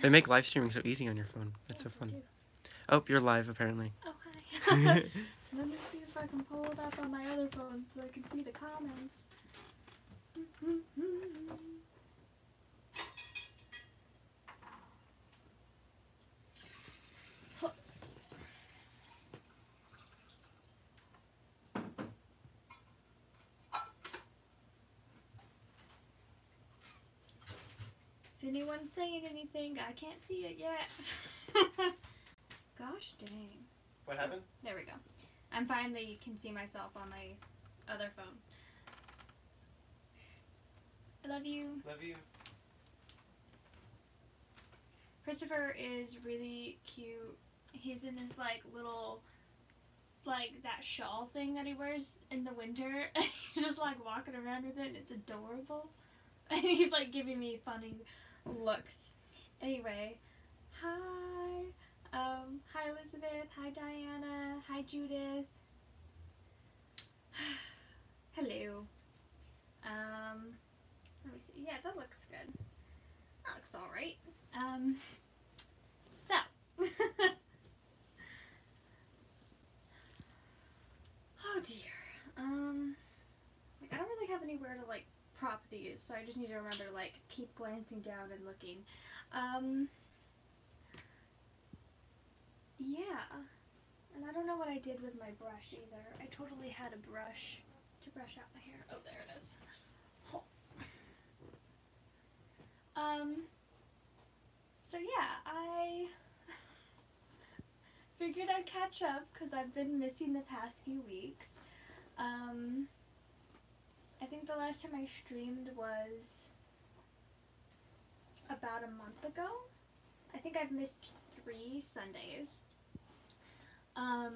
They make live streaming so easy on your phone. That's so fun. Oh, you're live apparently. Oh, hi. Let me see if I can pull it up on my other phone so I can see the comments. If anyone's saying anything, I can't see it yet. Gosh dang. What happened? There we go. I'm finally can see myself on my other phone. I love you. Love you. Christopher is really cute. He's in this like little, like that shawl thing that he wears in the winter. He's just like walking around with it and it's adorable. And he's like giving me funny looks. Anyway, hi. Hi Elizabeth. Hi Diana. Hi Judith. Hello. Let me see. Yeah, that looks good. That looks alright. So. Oh dear. Like I don't really have anywhere to like prop these, so I just need to remember to like keep glancing down and looking. Yeah. And I don't know what I did with my brush either. I totally had a brush to brush out my hair. Oh, there it is. So yeah, I figured I'd catch up because I've been missing the past few weeks. I think the last time I streamed was about a month ago. I think I've missed 3 Sundays. I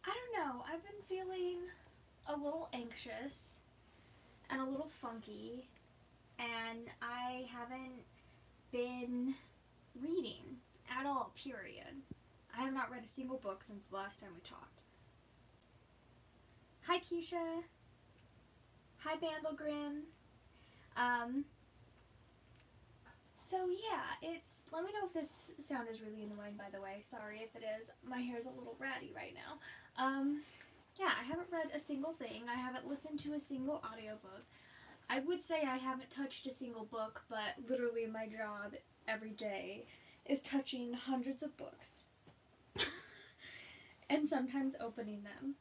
don't know. I've been feeling a little anxious and a little funky, and I haven't been reading at all, period. I have not read a single book since the last time we talked. Hi Keisha. Hi Bandlegrim. So yeah, let me know if this sound is really annoying, by the way. Sorry if it is. My hair's a little ratty right now. Yeah, I haven't read a single thing. I haven't listened to a single audiobook. I would say I haven't touched a single book, but literally my job every day is touching hundreds of books. And sometimes opening them.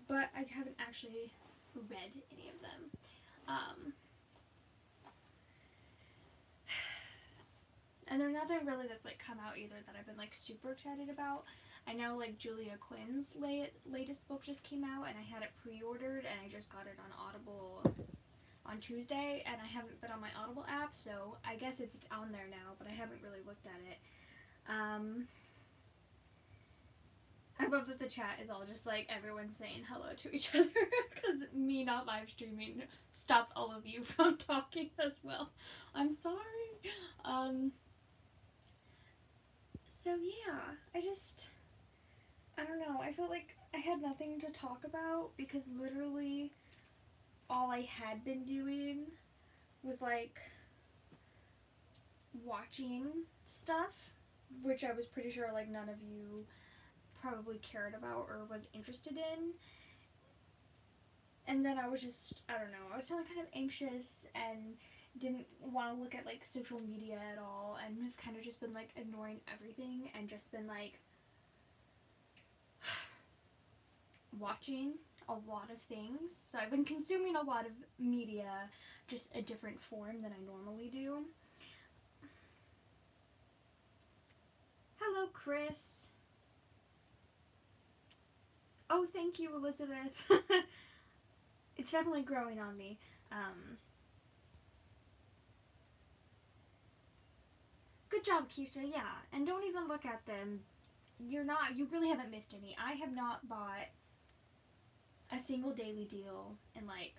But I haven't actually read any of them. And there's nothing really that's like come out either that I've been like super excited about. I know like Julia Quinn's latest book just came out and I had it pre-ordered and I just got it on Audible on Tuesday and I haven't been on my Audible app, so I guess it's on there now, but I haven't really looked at it. I love that the chat is all just like everyone saying hello to each other because me not live streaming stops all of you from talking as well. I'm sorry. So yeah, I don't know, I felt like I had nothing to talk about because literally all I had been doing was like watching stuff, which I was pretty sure like none of you probably cared about or was interested in. And then I was just, I don't know, I was feeling kind of anxious and didn't want to look at like social media at all and have kind of just been like ignoring everything and just been like watching a lot of things. So I've been consuming a lot of media, just a different form than I normally do. Hello, Chris. Oh, thank you, Elizabeth. It's definitely growing on me. Good job, Keisha, yeah. And don't even look at them. You really haven't missed any. I have not bought a single daily deal in like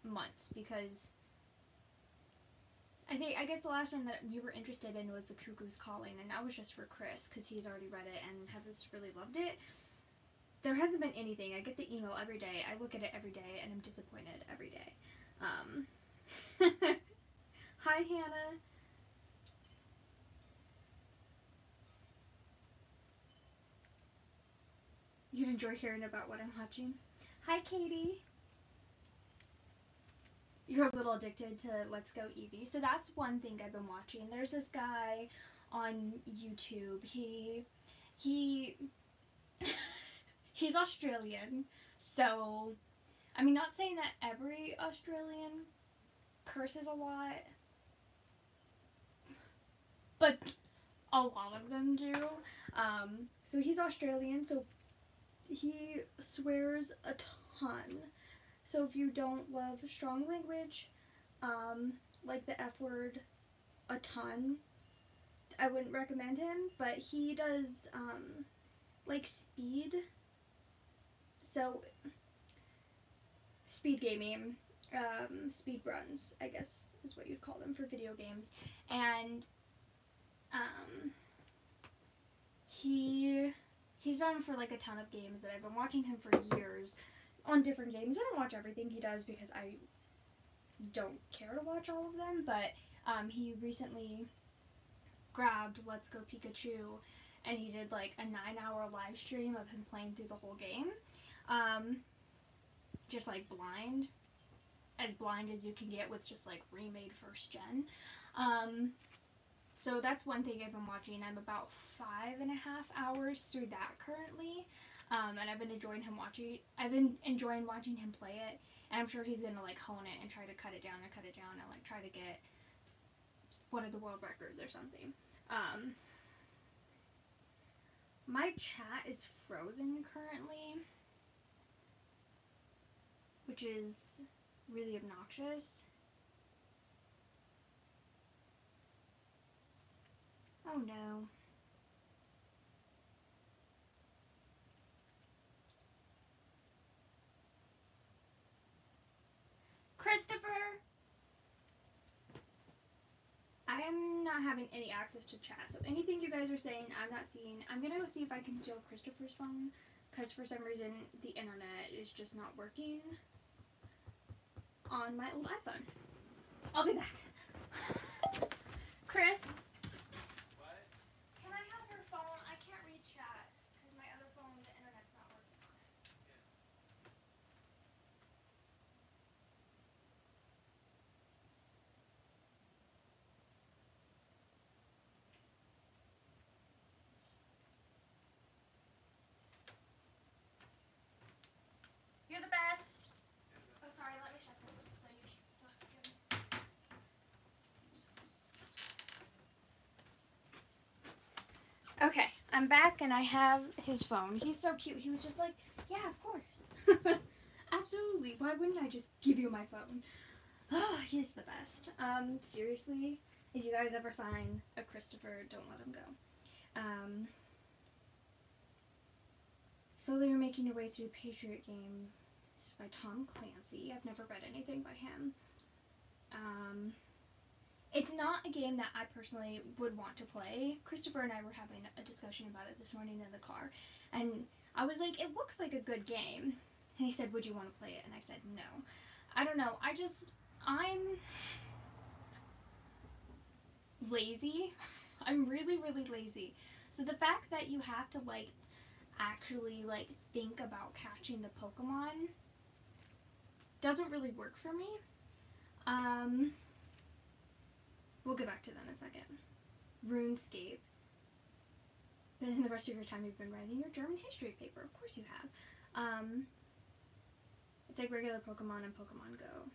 months because I guess the last one that you were interested in was The Cuckoo's Calling, and that was just for Chris because he's already read it and has really loved it. There hasn't been anything. I get the email every day. I look at it every day and I'm disappointed every day. enjoy hearing about what I'm watching. Hi, Katie. You're a little addicted to Let's Go Eevee. So that's one thing I've been watching. There's this guy on YouTube. He he's Australian. So, I mean, not saying that every Australian curses a lot, but a lot of them do. So he's Australian, so he swears a ton. So if you don't love strong language, like the F word a ton, I wouldn't recommend him. But he does, like speed. So, speed gaming, speed runs, I guess is what you'd call them for video games. And, he's done for like a ton of games, and I've been watching him for years on different games. I don't watch everything he does because I don't care to watch all of them, but he recently grabbed Let's Go Pikachu, and he did like a 9-hour live stream of him playing through the whole game, just like blind as you can get with just like remade first gen. So that's one thing I've been watching. I'm about 5.5 hours through that currently. And I've been enjoying watching him play it, and I'm sure he's gonna like hone it and try to cut it down and like try to get one of the world records or something. My chat is frozen currently, which is really obnoxious. Oh no. Christopher! I am not having any access to chat, so anything you guys are saying, I'm not seeing. I'm gonna go see if I can steal Christopher's phone, because for some reason the internet is just not working on my old iPhone. I'll be back. Chris? What? Can I have your phone? I can't read chat, because my other phone, the internet's not working on it. You're the best. Oh, sorry, let me shut this so you can talk again. Okay, I'm back and I have his phone. He's so cute. He was just like, yeah, of course. Absolutely. Why wouldn't I just give you my phone? Oh, he's the best. Seriously, if you guys ever find a Christopher, don't let him go. Slowly you're making your way through Patriot Games by Tom Clancy. I've never read anything by him. It's not a game that I personally would want to play. Christopher and I were having a discussion about it this morning in the car, and I was like, it looks like a good game. And he said, would you want to play it? And I said, no. I don't know. I'm lazy. I'm really, really lazy. So the fact that you have to, like, actually, like, think about catching the Pokemon doesn't really work for me. We'll get back to that in a second. RuneScape. And the rest of your time you've been writing your German history paper. Of course you have. It's like regular Pokemon and Pokemon Go.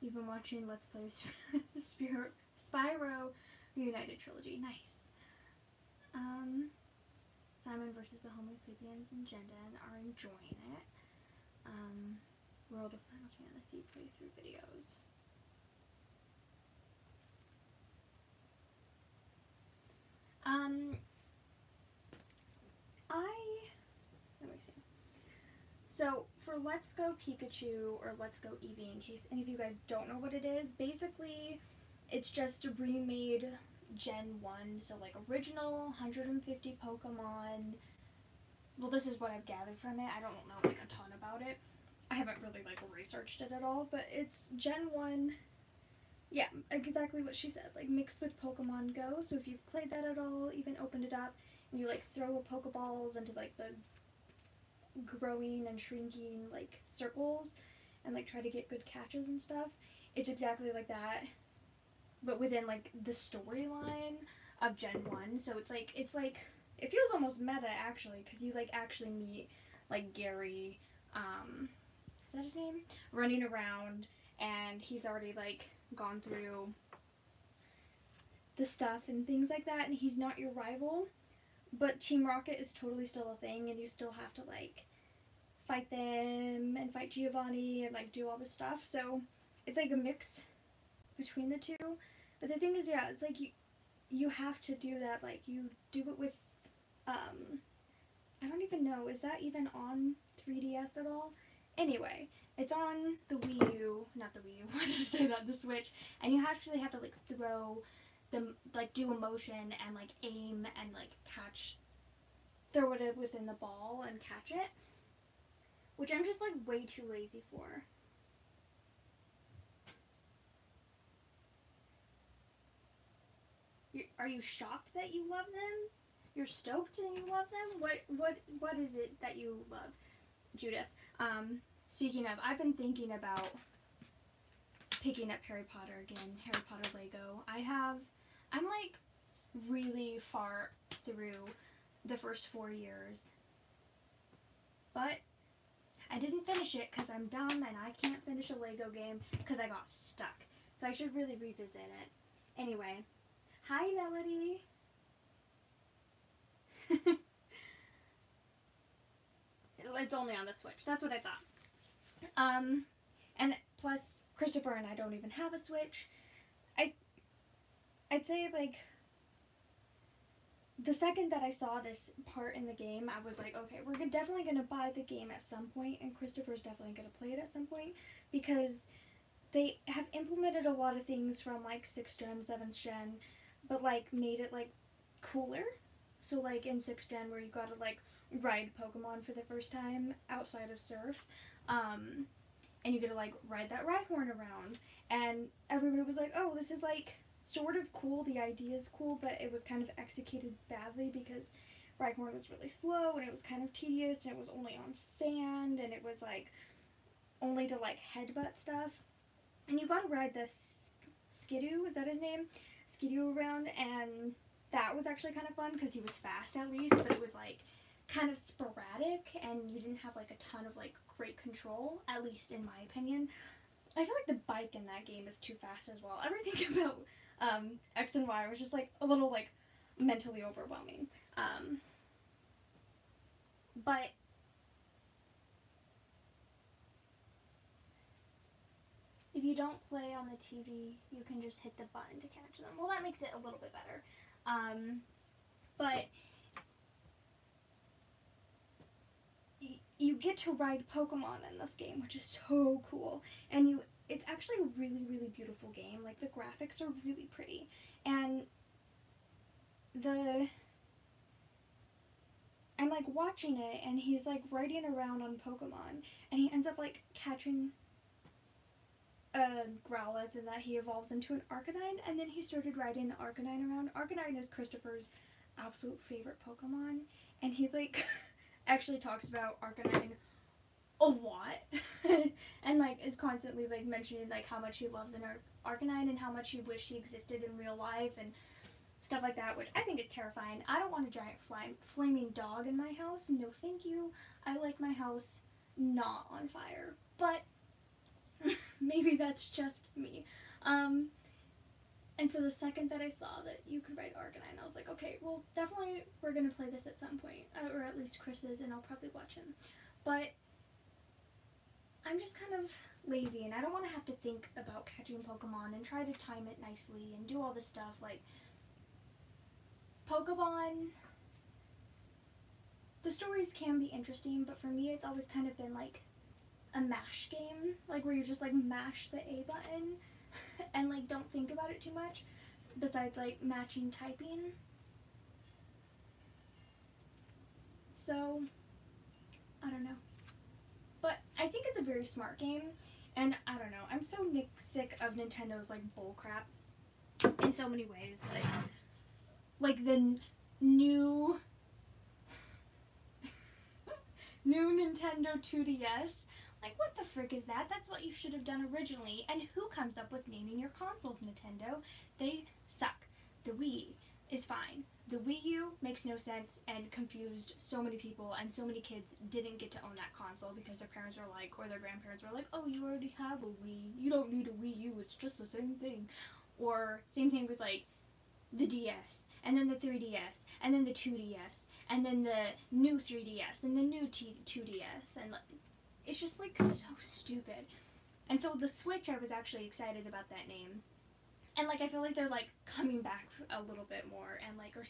You've been watching Let's Play Spyro Reunited Trilogy. Nice. Simon versus the Homo sapiens and Jenden are enjoying it. World of Final Fantasy playthrough videos. Let me see. So, for Let's Go Pikachu, or Let's Go Eevee, in case any of you guys don't know what it is, basically, it's just a remade Gen 1, so like original 150 Pokemon. Well, this is what I've gathered from it. I don't know like a ton about it. I haven't really like researched it at all, but it's Gen 1 Yeah, exactly what she said. Like mixed with Pokemon Go. So if you've played that at all, even opened it up, and you like throw Pokeballs into like the growing and shrinking like circles, and like try to get good catches and stuff. It's exactly like that, but within like the storyline of Gen 1. So it's like it feels almost meta actually, because you like actually meet like Gary, is that his name? Running around, and he's already like gone through the stuff and things like that, and he's not your rival. But Team Rocket is totally still a thing, and you still have to like fight them and fight Giovanni and like do all this stuff. So it's like a mix between the two. But the thing is, yeah, it's like you have to do that. Like you do it with I don't even know, is that even on 3DS at all? Anyway, it's on the Wii U, not the Wii U. Why did I say that? The Switch, and you actually have to like throw the like do a motion and like aim and like catch, throw it within the ball and catch it, which I'm just like way too lazy for. Are you shocked that you love them? You're stoked and you love them? What is it that you love, Judith? Speaking of, I've been thinking about picking up Harry Potter again, Harry Potter Lego. I'm like really far through the first 4 years, but I didn't finish it because I'm dumb and I can't finish a Lego game because I got stuck. So I should really revisit it. Anyway, hi Melody. It's only on the Switch. That's what I thought. And plus Christopher and I don't even have a Switch. I'd say like the second that I saw this part in the game, I was like, okay, we're definitely gonna buy the game at some point, and Christopher's definitely gonna play it at some point, because they have implemented a lot of things from like 6th gen, 7th gen, but like made it like cooler. So like in 6th gen, where you gotta like ride Pokemon for the first time outside of Surf, and you get to like ride that Rhyhorn around, and everybody was like, oh, this is like sort of cool, the idea is cool, but it was kind of executed badly because Rhyhorn was really slow and it was kind of tedious and it was only on sand and it was like only to like headbutt stuff. And you got to ride this Skidoo, is that his name? Skidoo around, and that was actually kind of fun because he was fast at least, but it was like kind of sporadic and you didn't have like a ton of like great control, at least in my opinion. I feel like the bike in that game is too fast as well. Everything about X and Y was just like a little like mentally overwhelming. But if you don't play on the TV, you can just hit the button to catch them. Well, that makes it a little bit better. But you get to ride Pokemon in this game, which is so cool. And it's actually a really, really beautiful game. Like, the graphics are really pretty. And I'm like watching it, and he's like riding around on Pokemon, and he ends up like catching a Growlithe, and that he evolves into an Arcanine, and then he started riding the Arcanine around. Arcanine is Christopher's absolute favorite Pokemon, and he like actually talks about Arcanine a lot and like is constantly like mentioning like how much he loves an Arcanine and how much he wish he existed in real life and stuff like that, which I think is terrifying. I don't want a giant flaming dog in my house. No thank you. I like my house not on fire, but maybe that's just me. And so the second that I saw that you could ride Arcanine, I was like, okay, well, definitely we're going to play this at some point, or at least Chris is, and I'll probably watch him. But I'm just kind of lazy, and I don't want to have to think about catching Pokemon and try to time it nicely and do all this stuff. Like, Pokemon, the stories can be interesting, but for me it's always kind of been like a mash game, like where you just like mash the A button and like don't think about it too much, besides like matching typing. So, I don't know. But I think it's a very smart game, And I don't know, I'm so sick of Nintendo's like bullcrap in so many ways. Like the new new Nintendo 2DS. Like, what the frick is that? That's what you should have done originally. And who comes up with naming your consoles, Nintendo? They suck. The Wii is fine. The Wii U makes no sense and confused so many people, and so many kids didn't get to own that console because their parents were like, or their grandparents were like, oh, you already have a Wii. You don't need a Wii U. It's just the same thing. Or same thing with like the DS, and then the 3DS, and then the 2DS, and then the new 3DS, and the new 2DS, and like, it's just like so stupid. And so the Switch, I was actually excited about that name. And like I feel like they're like coming back a little bit more, and like are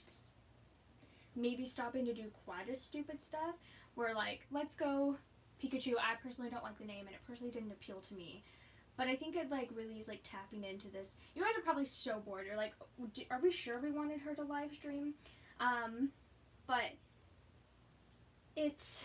maybe stopping to do quite as stupid stuff where like, let's go Pikachu. I personally don't like the name, and it personally didn't appeal to me. But I think it like really is like tapping into this. You guys are probably so bored. You're like, are we sure we wanted her to live stream? But it's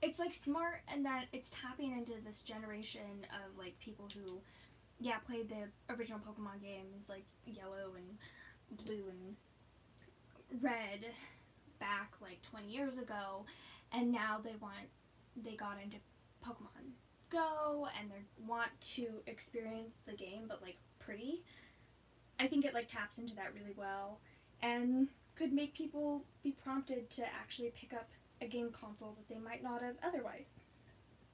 it's like smart, and that it's tapping into this generation of like people who played the original Pokemon games like Yellow and Blue and Red back like 20 years ago, and now they got into Pokemon Go, and they want to experience the game but like pretty. I think it like taps into that really well, and could make people be prompted to actually pick up a game console that they might not have otherwise,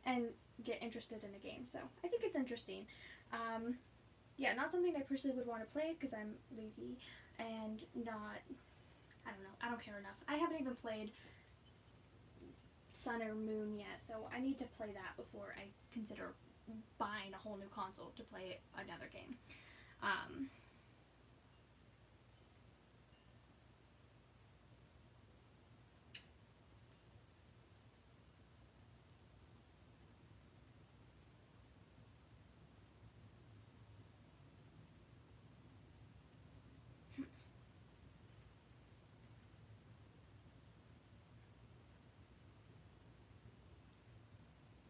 and get interested in a game. So I think it's interesting. Not something I personally would want to play because I'm lazy and not, I don't know, I don't care enough. I haven't even played Sun or Moon yet, so I need to play that before I consider buying a whole new console to play another game.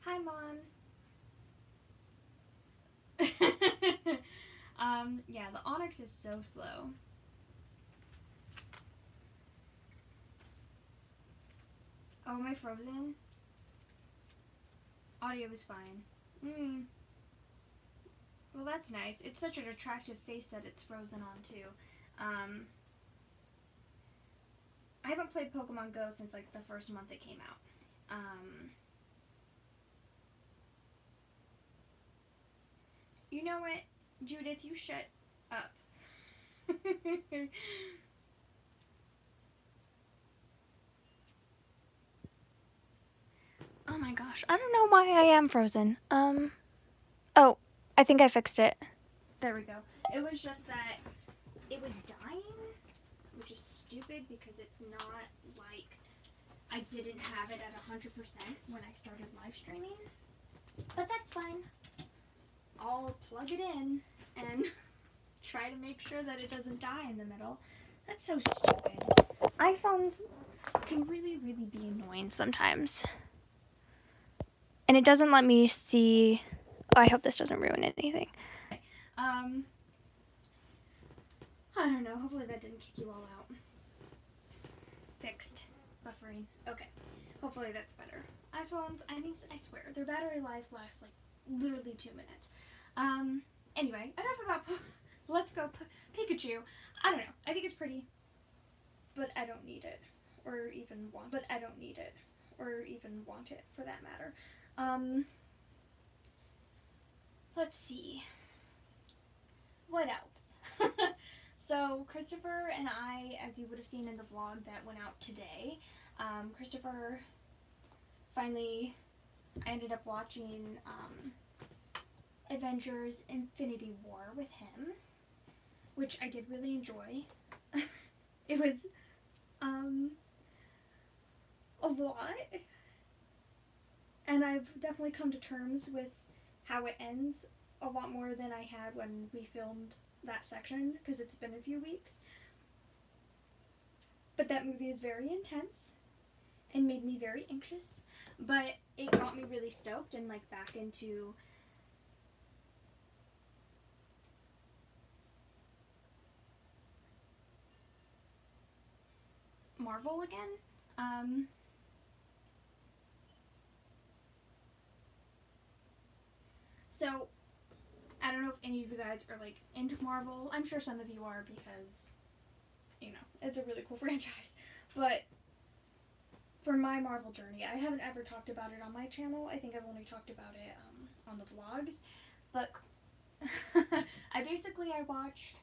Hi, Mom. The Onyx is so slow. Oh, am I frozen? Audio is fine. Well, that's nice. It's such an attractive face that it's frozen on, too. I haven't played Pokemon Go since, like, the first month it came out. You know what? Judith, you shut up. Oh my gosh, I don't know why I am frozen. Oh, I think I fixed it. There we go. It was just that it was dying, which is stupid because it's not like I didn't have it at 100% when I started live streaming. But that's fine. I'll plug it in and try to make sure that it doesn't die in the middle. That's so stupid. iPhones can really, really be annoying sometimes. And it doesn't let me see. Oh, I hope this doesn't ruin anything. I don't know. Hopefully that didn't kick you all out. Fixed. Buffering. Okay. Hopefully that's better. iPhones, I swear, their battery life lasts like literally 2 minutes. Anyway, enough about Let's Go Pikachu. I don't know. I think it's pretty, but I don't need it, or even want. But I don't need it, or even want it for that matter. Let's see. What else? So Christopher and I, as you would have seen in the vlog that went out today, Christopher finally, I ended up watching Avengers Infinity War with him, which I did really enjoy. It was a lot, and I've definitely come to terms with how it ends a lot more than I had when we filmed that section because it's been a few weeks. But that movie is very intense and made me very anxious. But it got me really stoked and like back into Marvel again. So I don't know if any of you guys are like into Marvel. I'm sure some of you are because, you know, it's a really cool franchise. But for my Marvel journey, I haven't ever talked about it on my channel. I think I've only talked about it on the vlogs. But I watched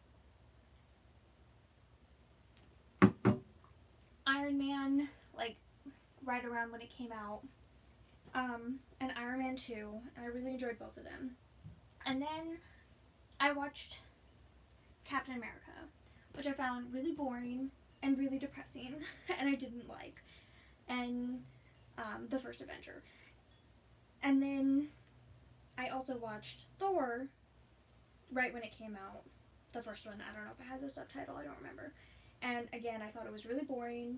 Iron Man like right around when it came out, and Iron Man 2, and I really enjoyed both of them. And then I watched Captain America, which I found really boring and really depressing, and I didn't like. And the first Avenger. And then I also watched Thor right when it came out. The first one, I don't know if it has a subtitle, I don't remember. And again, I thought it was really boring,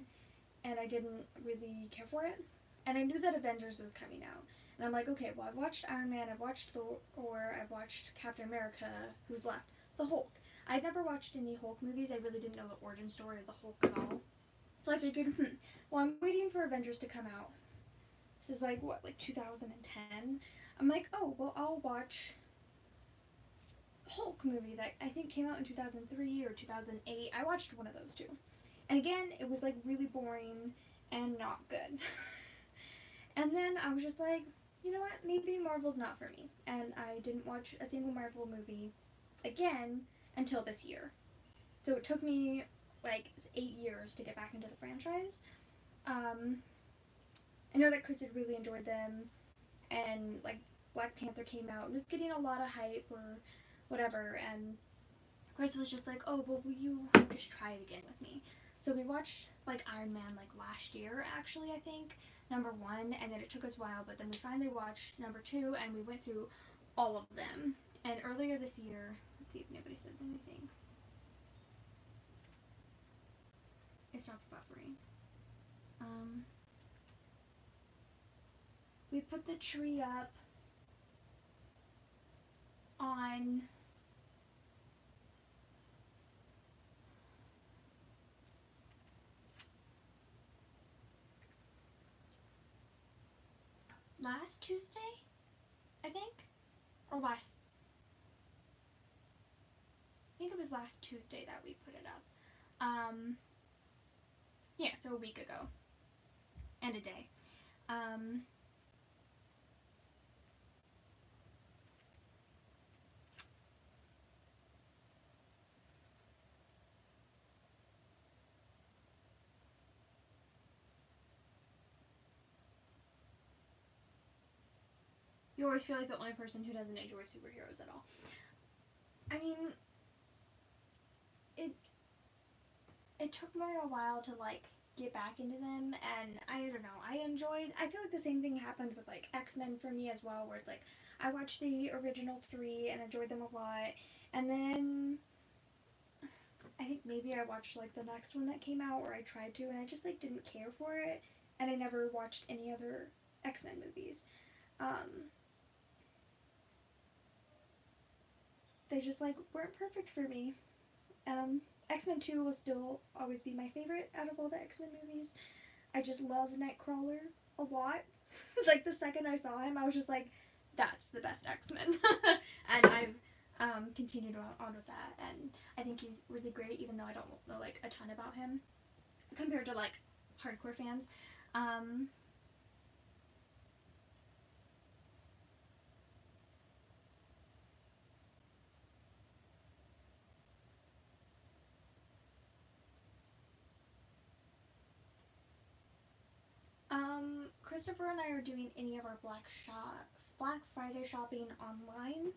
and I didn't really care for it. And I knew that Avengers was coming out. And I'm like, okay, well, I've watched Iron Man, I've watched Thor, I've watched Captain America, who's left? The Hulk. I'd never watched any Hulk movies. I really didn't know the origin story of the Hulk at all. So I figured, well, I'm waiting for Avengers to come out. This is like, what, like 2010? I'm like, oh, well, I'll watch Hulk movie that I think came out in 2003 or 2008. I watched one of those two. And again, it was like really boring and not good. And then I was just like, you know what, maybe Marvel's not for me. And I didn't watch a single Marvel movie again until this year. So it took me like 8 years to get back into the franchise. I know that Chris had really enjoyed them, and like Black Panther came out and was getting a lot of hype or whatever, and Chris was just like, oh, well, will you just try it again with me? So we watched like Iron Man like last year, actually, I think, number 1, and then it took us a while, but then we finally watched number 2, and we went through all of them. And earlier this year, let's see if nobody said anything. It stopped buffering. We put the tree up on last Tuesday, I think, or I think it was last Tuesday that we put it up. Yeah, so a week ago, and a day. You always feel like the only person who doesn't enjoy superheroes at all. I mean, it took me a while to like get back into them, and I don't know, I feel like the same thing happened with like X-Men for me as well, where it's like I watched the original 3 and enjoyed them a lot, and then I think maybe I watched like the next one that came out, or I tried to, and I just like didn't care for it, and I never watched any other X-Men movies. They just like weren't perfect for me. X-Men 2 will still always be my favorite out of all the X-Men movies. I just love Nightcrawler a lot. Like the second I saw him, I was just like, that's the best X-Men. And I've continued on with that, and I think he's really great, even though I don't know like a ton about him compared to like hardcore fans. Christopher and I are doing any of our Black Friday shopping online.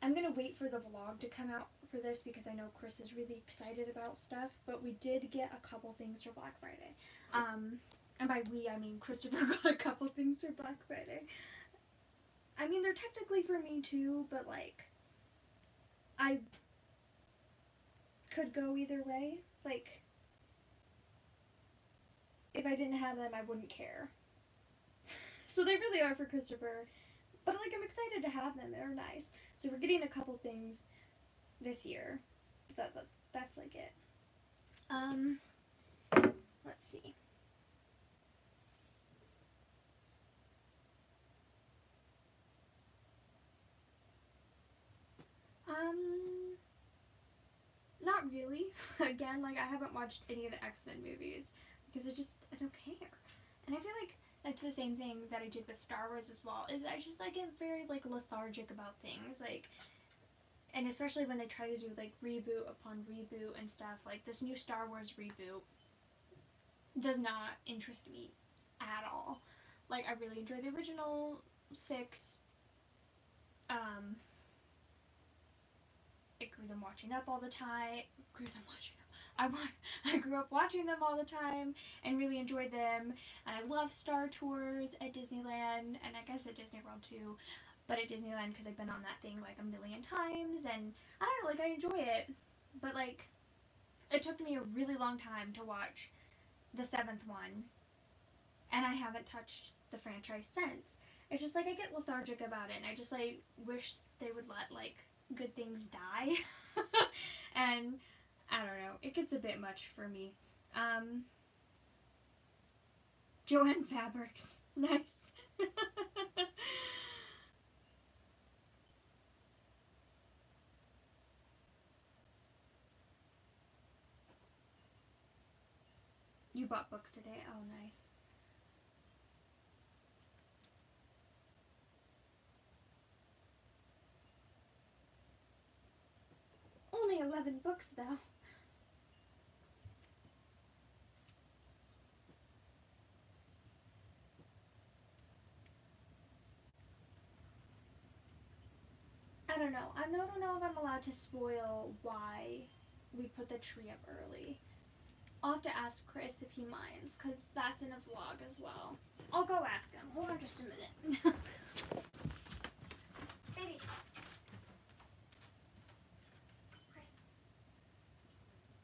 I'm gonna wait for the vlog to come out for this because I know Chris is really excited about stuff, but we did get a couple things for Black Friday. And by we, I mean Christopher got a couple things for Black Friday. I mean, they're technically for me too, but like, I could go either way. Like, if I didn't have them, I wouldn't care. So they really are for Christopher. But, like, I'm excited to have them. They're nice. So we're getting a couple things this year. That's like it. Let's see. Not really. Again, like, I haven't watched any of the X-Men movies because I don't care. And I feel like that's the same thing that I did with Star Wars as well, is I just, like, get very, like, lethargic about things, like, and especially when they try to do, like, reboot upon reboot and stuff, like, this new Star Wars reboot does not interest me at all. Like, I really enjoy the original 6, I grew them watching up all the time. I grew up watching them all the time and really enjoyed them. And I love Star Tours at Disneyland, and I guess at Disney World too. But at Disneyland, because I've been on that thing like a million times, and I don't know, like, I enjoy it. But, like, it took me a really long time to watch the 7th one, and I haven't touched the franchise since. It's just, like, I get lethargic about it, and I just, like, wish they would let, like, good things die. And I don't know, it gets a bit much for me. Joanne Fabrics. Nice. You bought books today? Oh, nice. Only 11 books, though. I don't know. I don't know if I'm allowed to spoil why we put the tree up early. I'll have to ask Chris if he minds, because that's in a vlog as well. I'll go ask him. Hold on just a minute. Baby. Chris.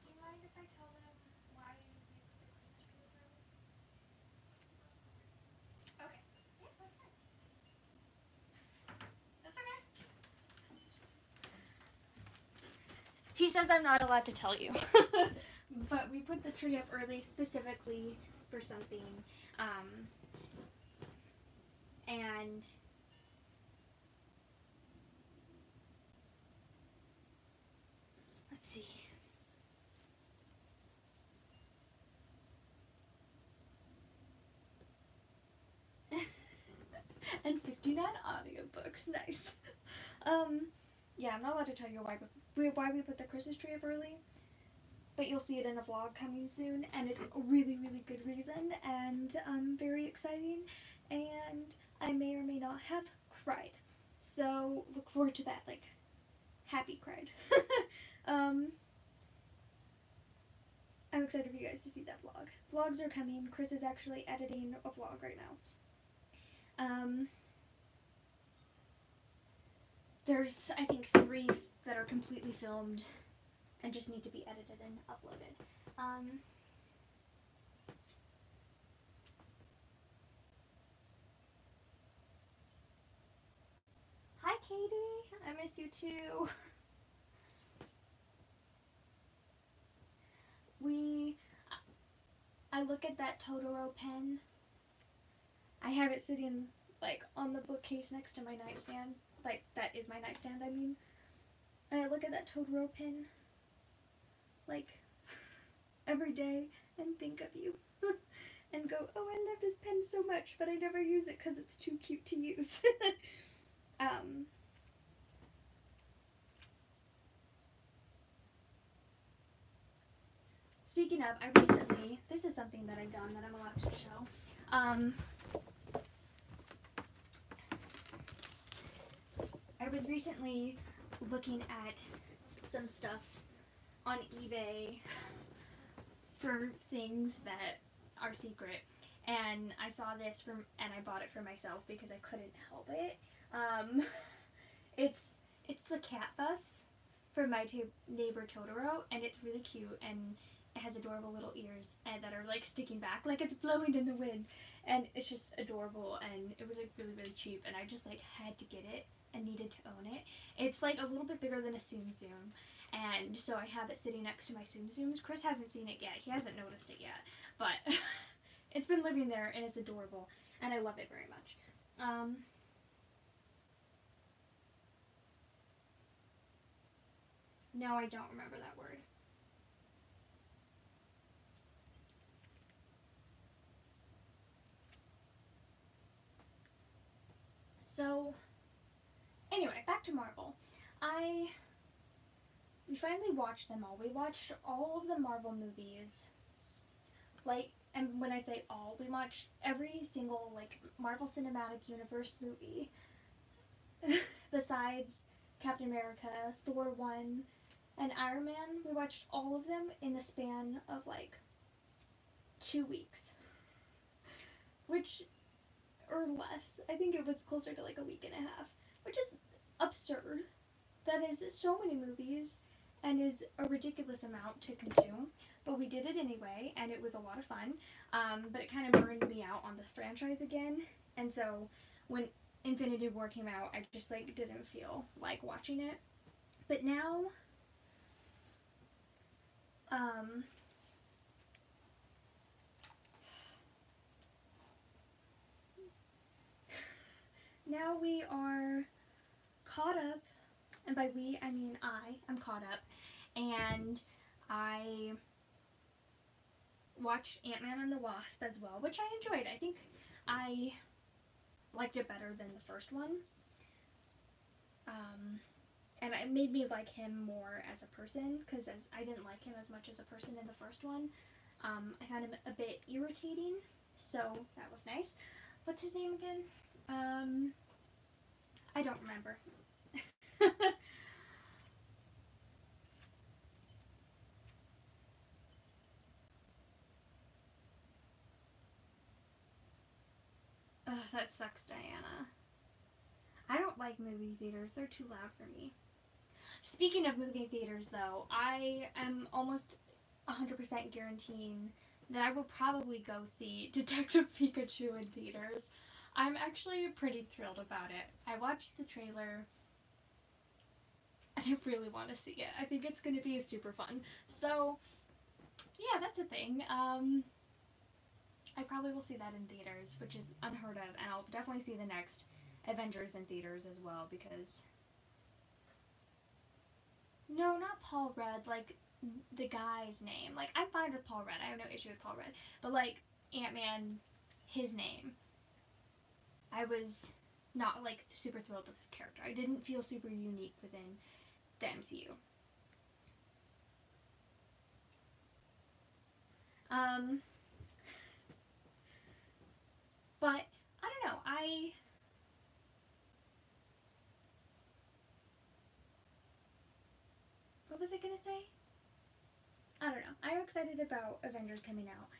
Do you mind if I tell them why we put the Christmas tree up early? Okay. Yeah, that's fine. That's okay. He says I'm not allowed to tell you. But we put the tree up early specifically for something. And let's see. And 59 audiobooks. Nice. Yeah, I'm not allowed to tell you why we put the Christmas tree up early, but you'll see it in a vlog coming soon, and it's a really, really good reason, and very exciting, and I may or may not have cried. So look forward to that, like, happy cried. I'm excited for you guys to see that vlog. Vlogs are coming. Chris is actually editing a vlog right now. There's, I think, 3 that are completely filmed and just need to be edited and uploaded. Hi, Katie. I miss you too. I look at that Totoro pen. I have it sitting, like, on the bookcase next to my nightstand. Like, that is my nightstand, I mean. And I look at that Totoro pen, like, every day and think of you. And go, oh, I love this pen so much, but I never use it because it's too cute to use. Speaking of, I recently, this is something that I've done that I'm allowed to show. I was recently looking at some stuff on eBay for things that are secret, and I saw this and I bought it for myself because I couldn't help it. It's the cat bus from Neighbor Totoro, and it's really cute, and it has adorable little ears and that are like sticking back like it's blowing in the wind, and it's just adorable, and it was like really, really cheap, and I just like had to get it and needed to own it. It's like a little bit bigger than a Tsum Tsum, and so I have it sitting next to my Tsum Tsums. Chris hasn't seen it yet. He hasn't noticed it yet, but it's been living there, and it's adorable, and I love it very much. No, I don't remember that word. So, anyway, back to Marvel. We finally watched them all. We watched all of the Marvel movies. Like, and when I say all, we watched every single, like, Marvel Cinematic Universe movie. Besides Captain America, Thor 1, and Iron Man. We watched all of them in the span of, like, 2 weeks. Which, or less. I think it was closer to, like, a week and a half. Which is absurd. That is so many movies and is a ridiculous amount to consume, but we did it anyway, and it was a lot of fun. But it kind of burned me out on the franchise again, and so when Infinity War came out, I just like didn't feel like watching it. But now, now we are caught up. And by we, I mean I'm caught up, and I watched Ant-Man and the Wasp as well, which I enjoyed. I think I liked it better than the first one, and it made me like him more as a person, because I didn't like him as much as a person in the first one. I found him a bit irritating, so that was nice. What's his name again? I don't remember. Ugh, that sucks, Diana. I don't like movie theaters. They're too loud for me. Speaking of movie theaters, though, I am almost 100% guaranteeing that I will probably go see Detective Pikachu in theaters. I'm actually pretty thrilled about it. I watched the trailer, and I really want to see it. I think it's going to be super fun. So, yeah, that's a thing. I probably will see that in theaters, which is unheard of, and I'll definitely see the next Avengers in theaters as well, because... No, not Paul Rudd, like, the guy's name. Like, I'm fine with Paul Rudd. I have no issue with Paul Rudd. But, like, Ant-Man, his name. I was not, like, super thrilled with his character. I didn't feel super unique within the MCU. But, I don't know, what was I gonna say? I don't know. I'm excited about Avengers coming out.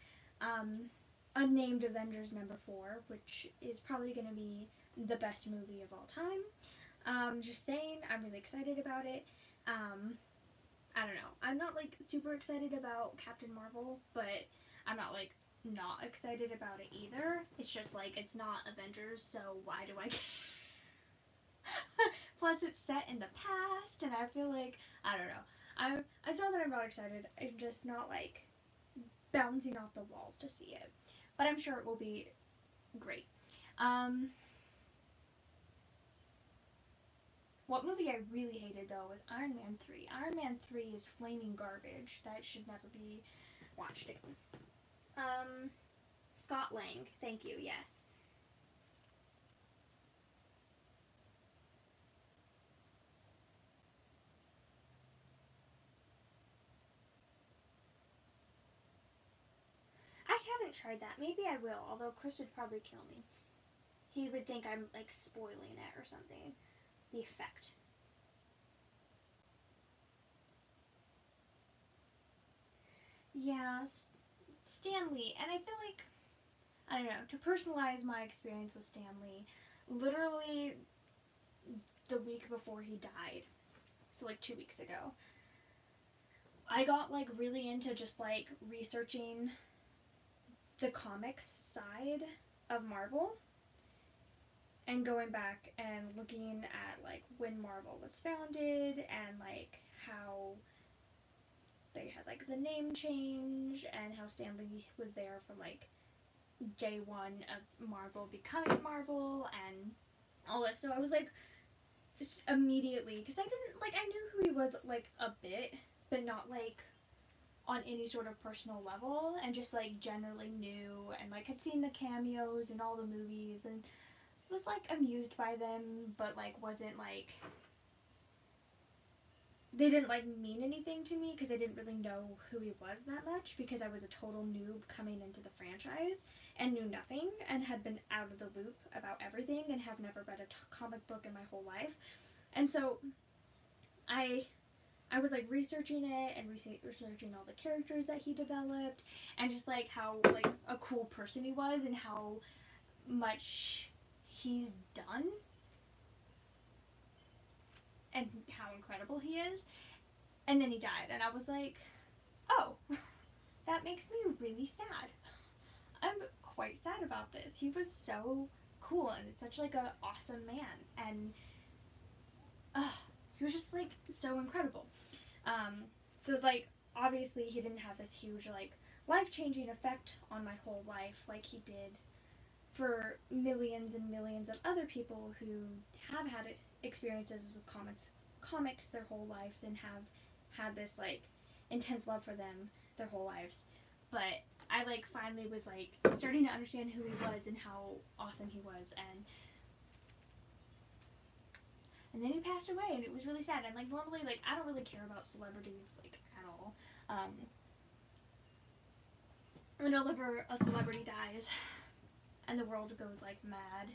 Unnamed Avengers #4, which is probably gonna be the best movie of all time. Just saying, I'm really excited about it. I don't know. I'm not, like, super excited about Captain Marvel, but I'm not, like, not excited about it either. It's just, like, it's not Avengers, so why do I care? Plus, it's set in the past, and I feel like, I don't know. It's not that I'm not excited. I'm just not, like, bouncing off the walls to see it. But I'm sure it will be great. What movie I really hated, though, was Iron Man 3. Iron Man 3 is flaming garbage. That should never be watched again. Scott Lang. Thank you, yes. I haven't tried that. Maybe I will, although Chris would probably kill me. He would think I'm, like, spoiling it or something. The effect. Yeah, Stan Lee, and I feel like, I don't know, to personalize my experience with Stan Lee, literally the week before he died, so like 2 weeks ago, I got like really into just like researching the comics side of Marvel and going back and looking at like when Marvel was founded and like how they had like the name change and how Stan Lee was there from like day one of Marvel becoming Marvel and all that. So I was like just immediately, because I knew who he was like a bit, but not like on any sort of personal level, and just like generally knew and like had seen the cameos in all the movies and was like amused by them, but like wasn't like, they didn't like mean anything to me because I didn't really know who he was that much, because I was a total noob coming into the franchise and knew nothing and had been out of the loop about everything and have never read a comic book in my whole life. And so I was like researching it and researching all the characters that he developed and just like how like a cool person he was and how much he's done and how incredible he is. And then he died, and I was like, oh, that makes me really sad. I'm quite sad about this. He was so cool and such like a awesome man, and he was just like so incredible. So it's like, obviously he didn't have this huge like life-changing effect on my whole life like he did for millions and millions of other people who have had experiences with comics their whole lives and have had this like intense love for them their whole lives. But I like finally was like starting to understand who he was and how awesome he was, and then he passed away, and it was really sad. And like normally, like I don't really care about celebrities like at all. Whenever a celebrity dies, and the world goes like mad,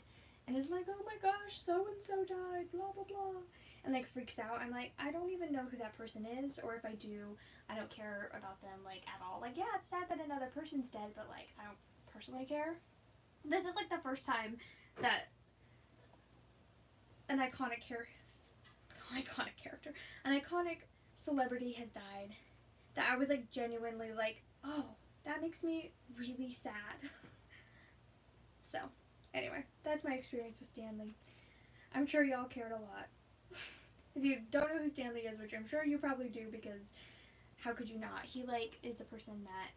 and is like, oh my gosh, so and so died, blah blah blah, and like freaks out. I'm like, I don't even know who that person is, or if I do, I don't care about them like at all. Like, yeah, it's sad that another person's dead, but like I don't personally care. This is like the first time that an iconic character, an iconic celebrity has died, that I was like genuinely like, oh, that makes me really sad. So, anyway, that's my experience with Stan Lee. I'm sure y'all cared a lot. If you don't know who Stan Lee is, which I'm sure you probably do, because how could you not? He like is the person that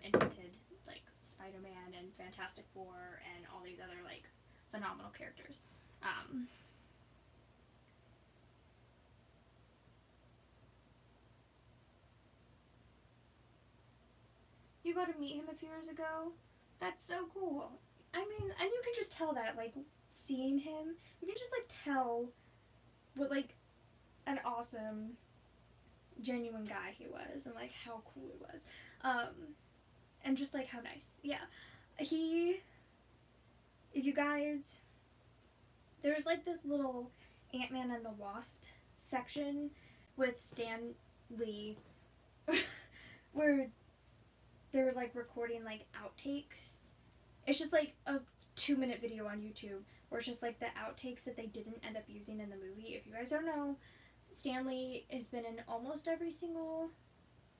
invented like Spider-Man and Fantastic Four and all these other like phenomenal characters. You got to meet him a few years ago. That's so cool. I mean, and you can just tell that, like, seeing him, you can just, like, tell what, like, an awesome, genuine guy he was, and, like, how cool he was. And just, like, how nice. Yeah. If you guys, there's, like, this little Ant-Man and the Wasp section with Stan Lee, where they're like recording like outtakes. It's just like a 2-minute video on YouTube where it's just like the outtakes that they didn't end up using in the movie. If you guys don't know, Stan Lee has been in almost every single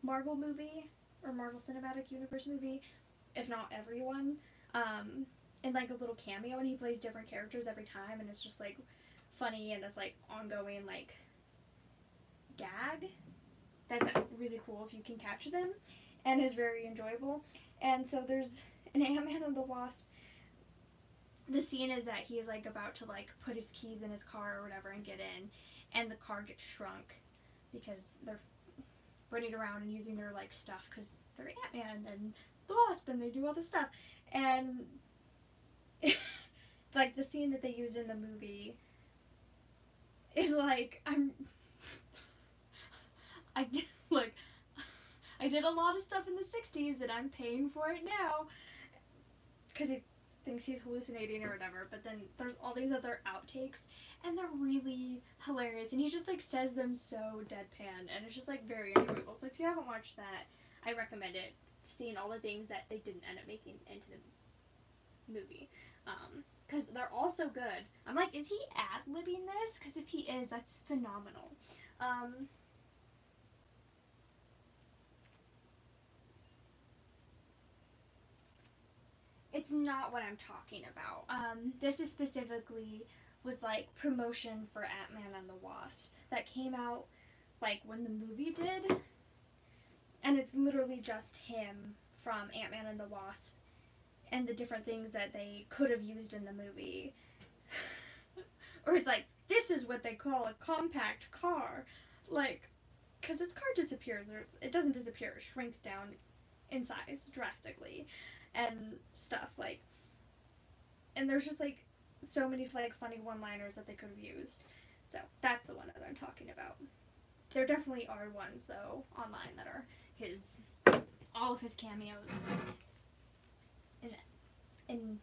Marvel movie or Marvel Cinematic Universe movie, if not every one, in like a little cameo, and he plays different characters every time, and it's just like funny and this like ongoing like gag that's really cool if you can capture them, and is very enjoyable. And so there's an Ant-Man and the Wasp. The scene is that he is like about to like put his keys in his car or whatever and get in, and the car gets shrunk because they're running around and using their like stuff because they're Ant-Man and the Wasp and they do all this stuff. And like the scene that they used in the movie is like, I did a lot of stuff in the 60s and I'm paying for it now because he thinks he's hallucinating or whatever, but then there's all these other outtakes and they're really hilarious, and he just like says them so deadpan, and it's just like very enjoyable. So if you haven't watched that, I recommend it, seeing all the things that they didn't end up making into the movie, because they're all so good. I'm like, is he ad-libbing this? Because if he is, that's phenomenal. It's not what I'm talking about. This is specifically was like promotion for Ant-Man and the Wasp that came out like when the movie did, and it's literally just him from Ant-Man and the Wasp and the different things that they could have used in the movie. Or it's like, this is what they call a compact car. Like, because its car disappears, or it doesn't disappear, it shrinks down in size drastically and stuff, like, and there's just like so many like funny one-liners that they could have used. So that's the one that I'm talking about. There definitely are ones though online that are his, all of his cameos in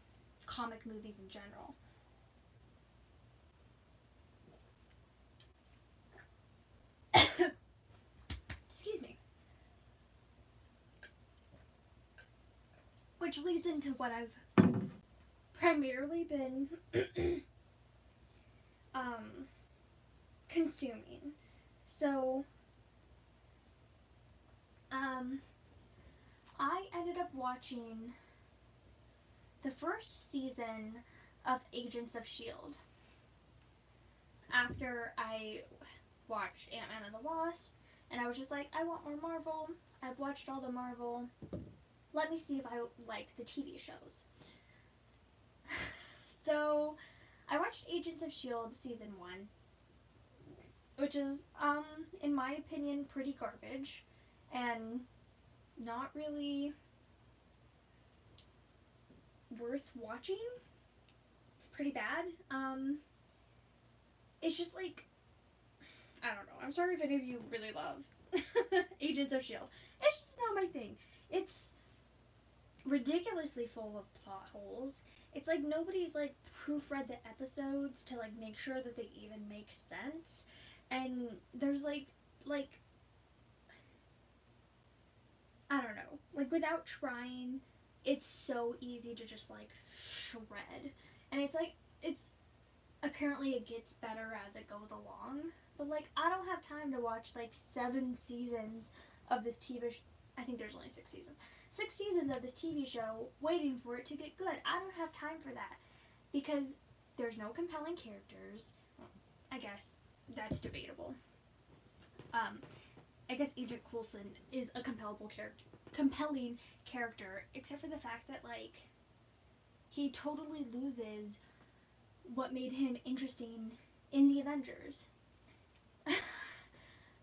comic movies in general. Excuse me. Which leads into what I've primarily been consuming. So, I ended up watching the first season of Agents of S.H.I.E.L.D. after I watched Ant-Man and the Wasp, and I was just like, I want more Marvel. I've watched all the Marvel. Let me see if I like the TV shows. So, I watched Agents of S.H.I.E.L.D. season 1, which is, in my opinion, pretty garbage, and not really worth watching. It's pretty bad. It's just like, I don't know. I'm sorry if any of you really love Agents of S.H.I.E.L.D. It's just not my thing. It's ridiculously full of plot holes. It's like nobody's like proofread the episodes to like make sure that they even make sense. And there's like I don't know. Like without trying, it's so easy to just like shred. And it's like apparently it gets better as it goes along. But like I don't have time to watch like 7 seasons of this TV I think there's only 6 seasons. 6 seasons of this TV show waiting for it to get good. I don't have time for that because there's no compelling characters. Well, I guess that's debatable. I guess Agent Coulson is a compelling character, except for the fact that like he totally loses what made him interesting in the Avengers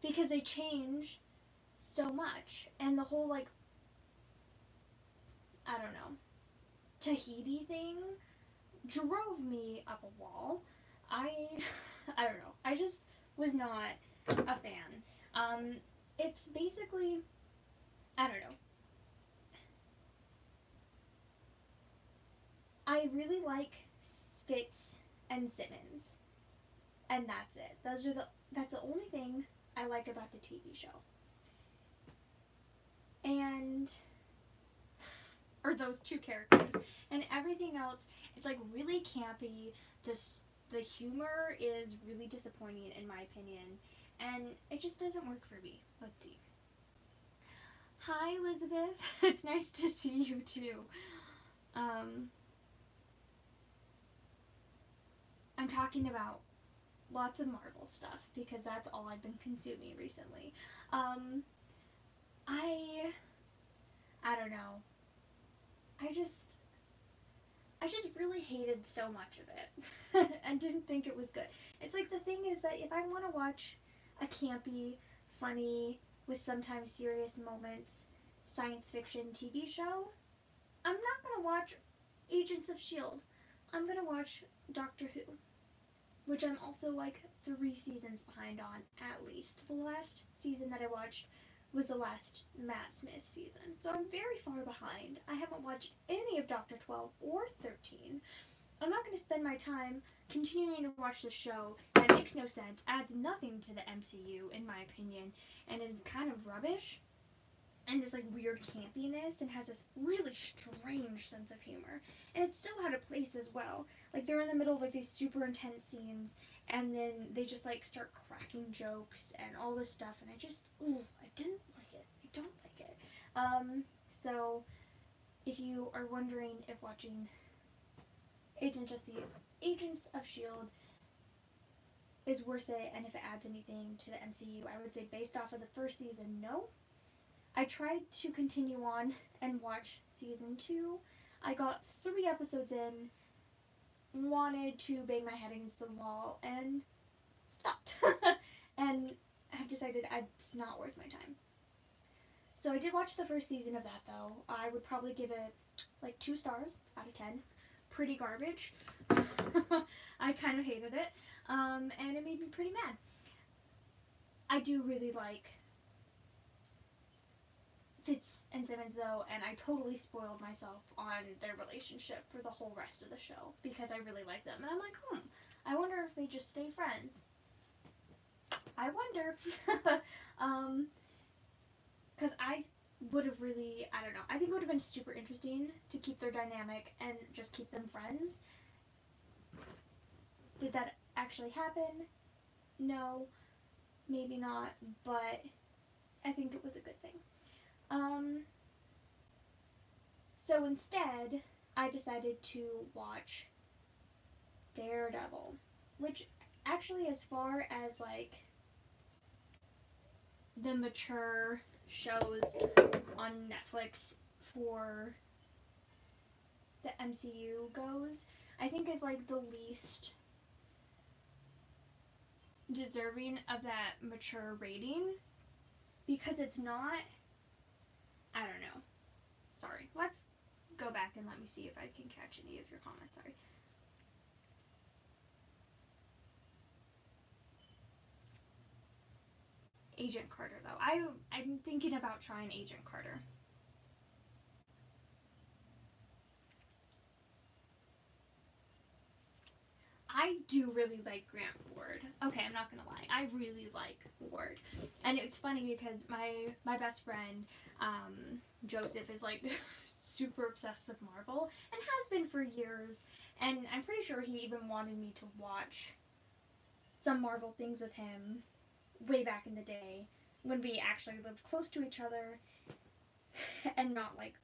because they change so much, and the whole like I don't know, Tahiti thing drove me up a wall. I don't know. I just was not a fan. It's basically, I don't know. I really like Fitz and Simmons, and that's it. That's the only thing I like about the TV show. And or those 2 characters, and everything else, it's like really campy. The humor is really disappointing in my opinion, and it just doesn't work for me. Let's see. Hi Elizabeth, it's nice to see you too. I'm talking about lots of Marvel stuff because that's all I've been consuming recently. I don't know. I just really hated so much of it and didn't think it was good. It's like the thing is that if I want to watch a campy, funny, with sometimes serious moments, science fiction TV show, I'm not going to watch Agents of S.H.I.E.L.D. I'm going to watch Doctor Who, which I'm also like 3 seasons behind on at least. The last season that I watched was the last Matt Smith season. So I'm very far behind. I haven't watched any of Doctor 12 or 13. I'm not going to spend my time continuing to watch the show that makes no sense, adds nothing to the MCU in my opinion, and is kind of rubbish, and this like weird campiness, and has this really strange sense of humor. And it's so out of place as well. Like they're in the middle of like these super intense scenes, and then they just like start cracking jokes and all this stuff, and I didn't like it. I don't like it. So if you are wondering if watching Agents of S.H.I.E.L.D. is worth it and if it adds anything to the MCU, I would say based off of the first season, no. I tried to continue on and watch season 2. I got 3 episodes in, wanted to bang my head against the wall, and stopped. And have decided it's not worth my time. So I did watch the first season of that, though. I would probably give it like 2 stars out of 10. Pretty garbage. I kind of hated it, and it made me pretty mad. I do really like Fitz and Simmons, though, and I totally spoiled myself on their relationship for the whole rest of the show because I really like them. And I'm like, I wonder if they just stay friends. I wonder. Because I would have really, I don't know, I think it would have been super interesting to keep their dynamic and just keep them friends. Did that actually happen? No, maybe not, but I think it was a good thing. So instead, I decided to watch Daredevil, which actually, as far as like the mature shows on Netflix for the MCU goes, I think is like the least deserving of that mature rating, because it's not, I don't know. Sorry, let's go back and let me see if I can catch any of your comments. Sorry. Agent Carter, though. I'm thinking about trying Agent Carter. I do really like Grant Ward. Okay, I'm not gonna lie. I really like Ward. And it's funny because my best friend, Joseph, is like super obsessed with Marvel and has been for years. And I'm pretty sure he even wanted me to watch some Marvel things with him way back in the day when we actually lived close to each other and not like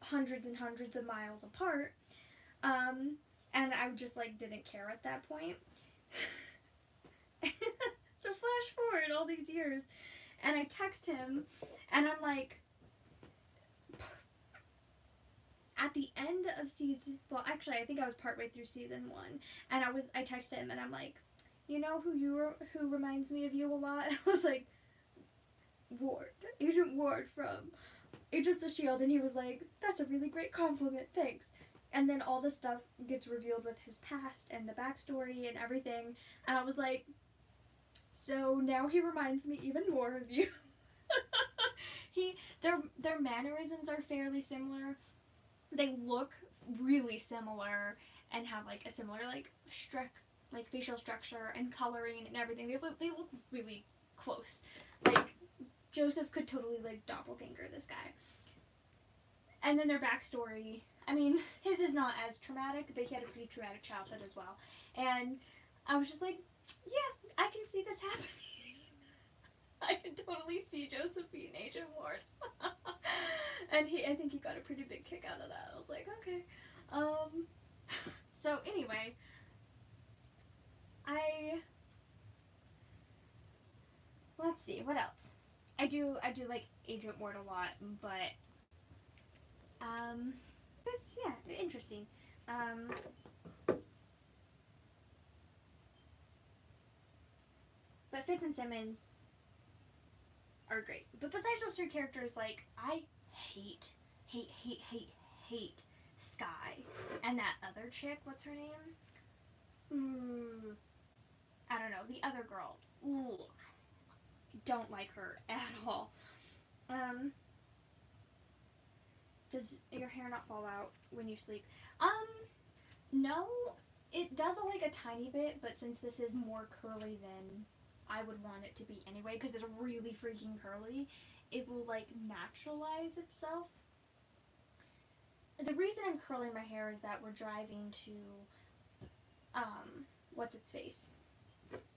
hundreds and hundreds of miles apart. And I just like didn't care at that point. So flash forward all these years, and I text him, and I'm like, at the end of season, well, actually, I think I was partway through season 1, and I texted him, and I'm like, you know who reminds me of you a lot? I was like, Ward, Agent Ward from Agents of S.H.I.E.L.D., and he was like, that's a really great compliment, thanks. And then all the stuff gets revealed with his past and the backstory and everything. And I was like, so now he reminds me even more of you. Their mannerisms are fairly similar. They look really similar and have like a similar like facial structure and coloring and everything. They look really close. Like Joseph could totally like doppelganger this guy. And then their backstory, I mean, his is not as traumatic, but he had a pretty traumatic childhood as well. And I was just like, yeah, I can see this happening. I can totally see Joseph being Agent Ward. And I think he got a pretty big kick out of that. I was like, okay. So anyway, let's see, what else? I do like Agent Ward a lot, but it's, yeah, interesting. But Fitz and Simmons are great. But besides those 3 characters, like, I hate Skye. And that other chick, what's her name? I don't know, the other girl. Ooh, don't like her at all. Does your hair not fall out when you sleep? No, it does like a tiny bit, but since this is more curly than I would want it to be anyway, because it's really freaking curly, it will like naturalize itself. The reason I'm curling my hair is that we're driving to what's its face.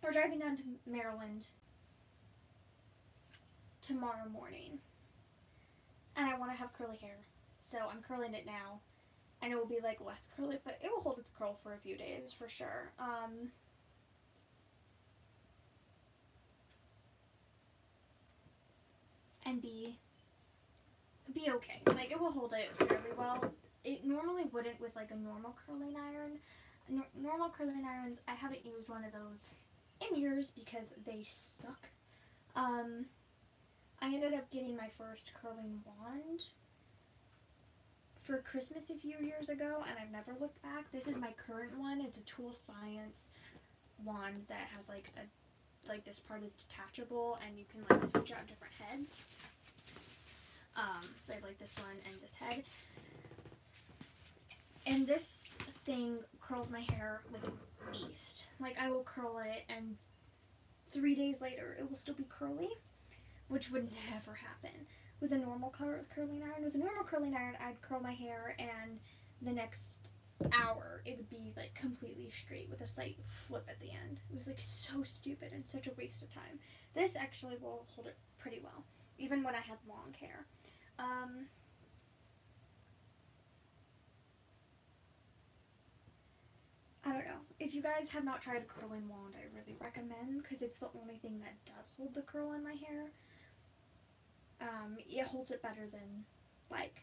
We're driving down to Maryland tomorrow morning, and I want to have curly hair, so I'm curling it now. I know it will be like less curly, but it will hold its curl for a few days for sure. And be okay. Like, it will hold it fairly well. It normally wouldn't with like a normal curling iron. Normal curling irons, I haven't used one of those in years because they suck. I ended up getting my first curling wand for Christmas a few years ago, and I've never looked back. This is my current one. It's a Tool Science wand that has like this part is detachable, and you can like switch out different heads. So I have like this one and this head. And this thing curls my hair like a beast. Like, I will curl it, and 3 days later it will still be curly, which would never happen with a normal curling iron. With a normal curling iron, I'd curl my hair, and the next hour it would be like completely straight with a slight flip at the end. It was like so stupid and such a waste of time. This actually will hold it pretty well, even when I had long hair. I don't know. If you guys have not tried a curling wand, I really recommend, because it's the only thing that does hold the curl in my hair. It holds it better than like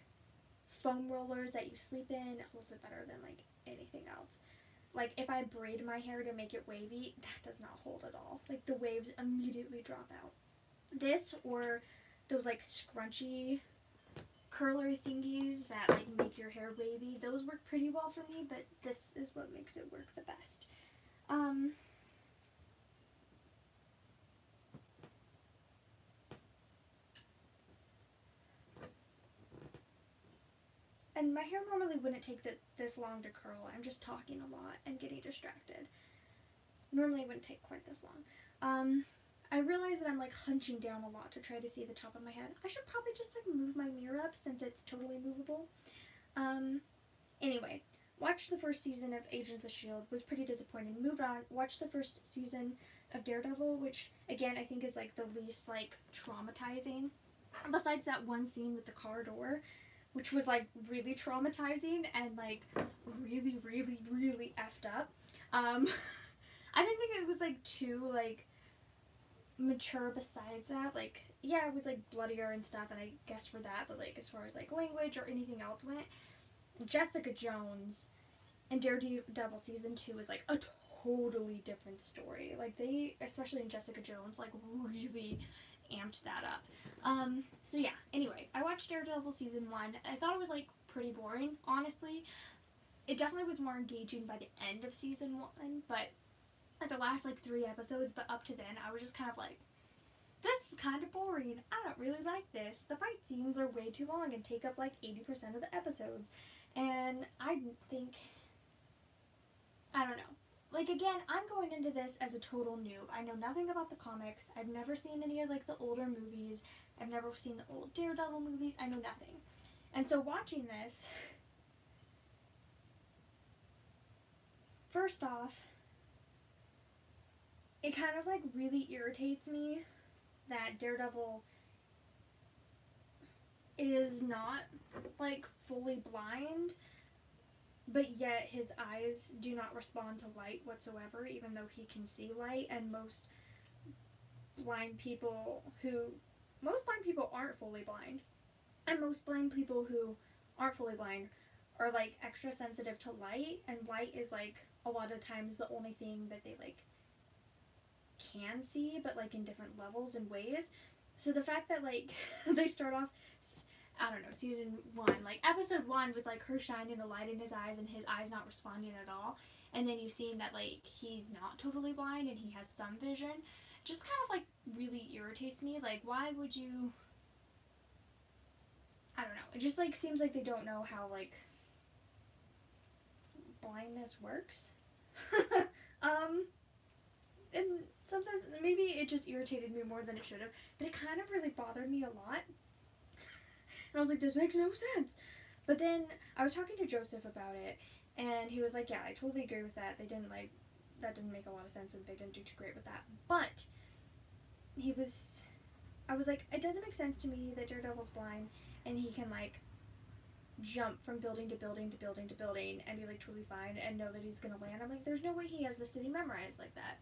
foam rollers that you sleep in. It holds it better than like anything else. Like, if I braid my hair to make it wavy, that does not hold at all. Like, the waves immediately drop out. This, or those like scrunchy curler thingies that like make your hair wavy, those work pretty well for me, but this is what makes it work the best. And my hair normally wouldn't take this long to curl. I'm just talking a lot and getting distracted. Normally it wouldn't take quite this long. I realize that I'm like hunching down a lot to try to see the top of my head. I should probably just like move my mirror up since it's totally movable. Anyway, watched the first season of Agents of S.H.I.E.L.D. Was pretty disappointing. Moved on. Watched the first season of Daredevil, which again I think is like the least like traumatizing. Besides that one scene with the car door, which was like really traumatizing and like really, really, really effed up. I didn't think it was like too like mature besides that. Like, yeah, it was like bloodier and stuff, and I guess for that, but like as far as like language or anything else went, Jessica Jones and Daredevil season 2 is like a totally different story. Like, they, especially in Jessica Jones, like really amped that up. So yeah, anyway, I watched Daredevil season 1. I thought it was like pretty boring, honestly. It definitely was more engaging by the end of season 1, but like the last like 3 episodes, but up to then I was just kind of like, this is kind of boring. I don't really like this. The fight scenes are way too long and take up like 80% of the episodes. And I think, I don't know. Like, again, I'm going into this as a total noob. I know nothing about the comics. I've never seen any of like the older movies. I've never seen the old Daredevil movies. I know nothing. And so watching this, first off, it kind of like really irritates me that Daredevil is not like fully blind, but yet his eyes do not respond to light whatsoever, even though he can see light. And most blind people aren't fully blind, and most blind people who aren't fully blind are like extra sensitive to light, and light is like a lot of times the only thing that they like can see, but like in different levels and ways. So the fact that like they start off, I don't know, season 1, like episode 1 with like her shining a light in his eyes and his eyes not responding at all, and then you've seen that like he's not totally blind and he has some vision, just kind of like really irritates me. Like, why would you, I don't know, it just like seems like they don't know how like blindness works. In some sense, maybe it just irritated me more than it should have, but it kind of really bothered me a lot. And I was like, this makes no sense. But then I was talking to Joseph about it, and he was like, yeah, I totally agree with that. They didn't like that didn't make a lot of sense, and they didn't do too great with that. But I was like, it doesn't make sense to me that Daredevil's blind and he can like jump from building to building to building to building and be like totally fine and know that he's gonna land. I'm like, there's no way he has the city memorized like that.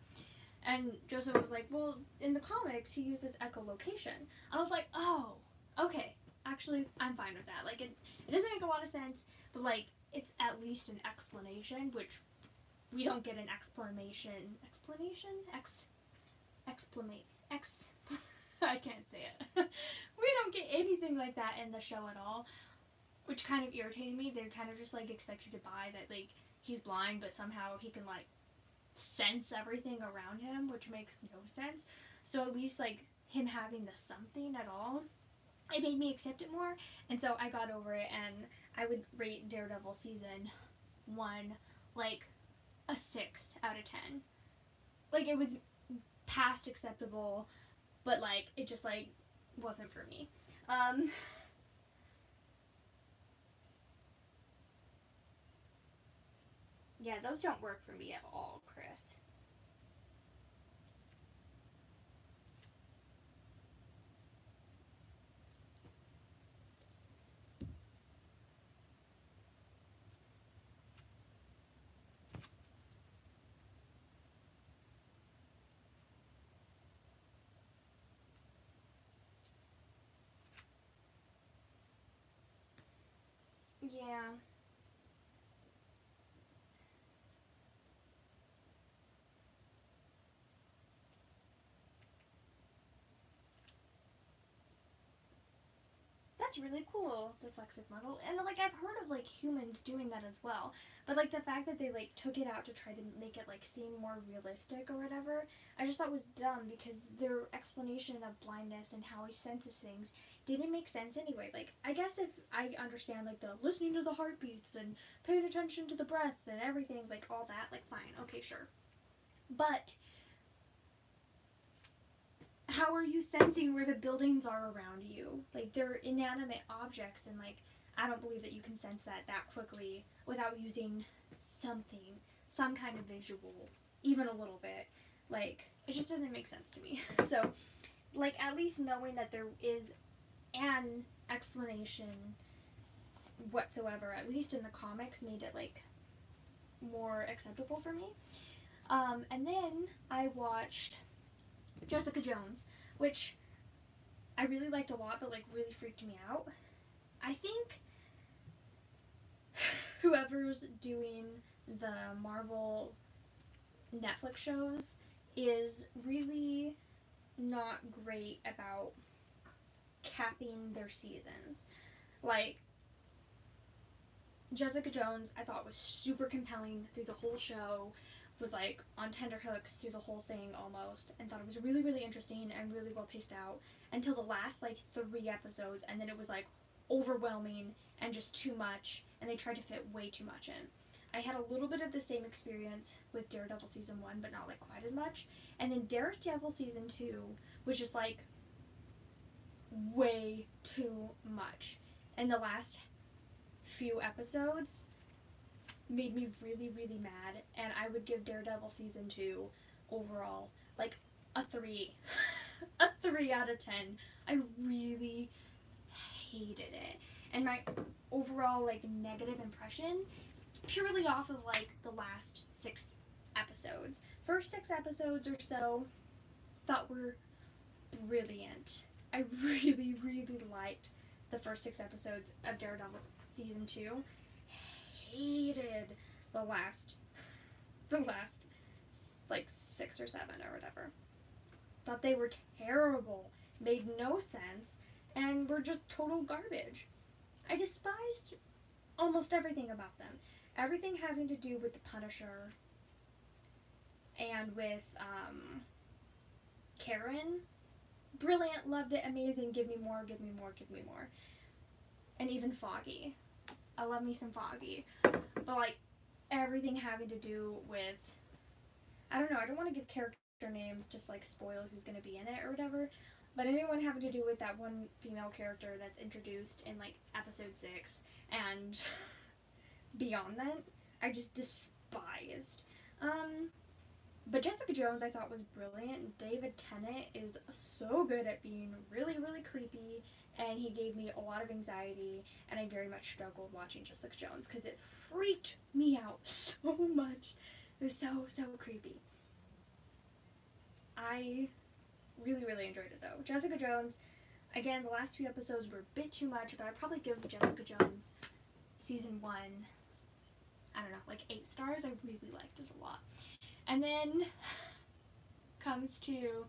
And Joseph was like, well, in the comics he uses echolocation. I was like, oh, okay, actually I'm fine with that. Like, it doesn't make a lot of sense, but like, it's at least an explanation, which we don't get an I can't say it. We don't get anything like that in the show at all, which kind of irritated me. They kind of just like expect you to buy that like he's blind, but somehow he can like sense everything around him, which makes no sense. So at least like him having the something at all, it made me accept it more, and so I got over it, and I would rate Daredevil season 1 like a 6 out of 10. Like, it was past acceptable, but like it just like wasn't for me. Yeah, those don't work for me at all, Chris. Yeah. That's really cool, Dyslexic Muggle. And like, I've heard of like humans doing that as well. But like the fact that they like took it out to try to make it like seem more realistic or whatever, I just thought was dumb, because their explanation of blindness and how he senses things didn't make sense anyway. Like, I guess if I understand like the listening to the heartbeats and paying attention to the breath and everything, like all that, like fine, okay, sure. But how are you sensing where the buildings are around you? Like, they're inanimate objects, and like, I don't believe that you can sense that quickly without using something, some kind of visual, even a little bit. Like, it just doesn't make sense to me. So, like, at least knowing that there is an explanation whatsoever, at least in the comics, made it like more acceptable for me. And then I watched Jessica Jones, which I really liked a lot, but like really freaked me out. I think whoever's doing the Marvel Netflix shows is really not great about capping their seasons. Like, Jessica Jones, I thought was super compelling through the whole show, was like on tenterhooks through the whole thing almost, and thought it was really, really interesting and really well paced out until the last like 3 episodes, and then it was like overwhelming and just too much, and they tried to fit way too much in. I had a little bit of the same experience with Daredevil season 1, but not like quite as much. And then Daredevil season 2 was just like way too much. And the last few episodes made me really, really mad, and I would give Daredevil season 2 overall like a 3. A 3 out of 10. I really hated it. And my overall like negative impression, purely off of like the last 6 episodes. First 6 episodes or so thought were brilliant. I really, really liked the first 6 episodes of Daredevil season 2. Hated the last like 6 or 7 or whatever. Thought they were terrible, made no sense, and were just total garbage. I despised almost everything about them. Everything having to do with the Punisher and with Karen. Brilliant, loved it, amazing, give me more, give me more, give me more. And even Foggy. I love me some Foggy. But like, everything having to do with, I don't know, I don't want to give character names, just like spoil who's going to be in it or whatever, but anyone having to do with that one female character that's introduced in like episode 6 and beyond that, I just despised. But Jessica Jones I thought was brilliant. David Tennant is so good at being really, really creepy, and he gave me a lot of anxiety, and I very much struggled watching Jessica Jones because it freaked me out so much. It was so creepy. I really, really enjoyed it though. Jessica Jones, again, the last few episodes were a bit too much, but I'd probably give Jessica Jones season 1, I don't know, like 8 stars. I really liked it a lot. And then comes to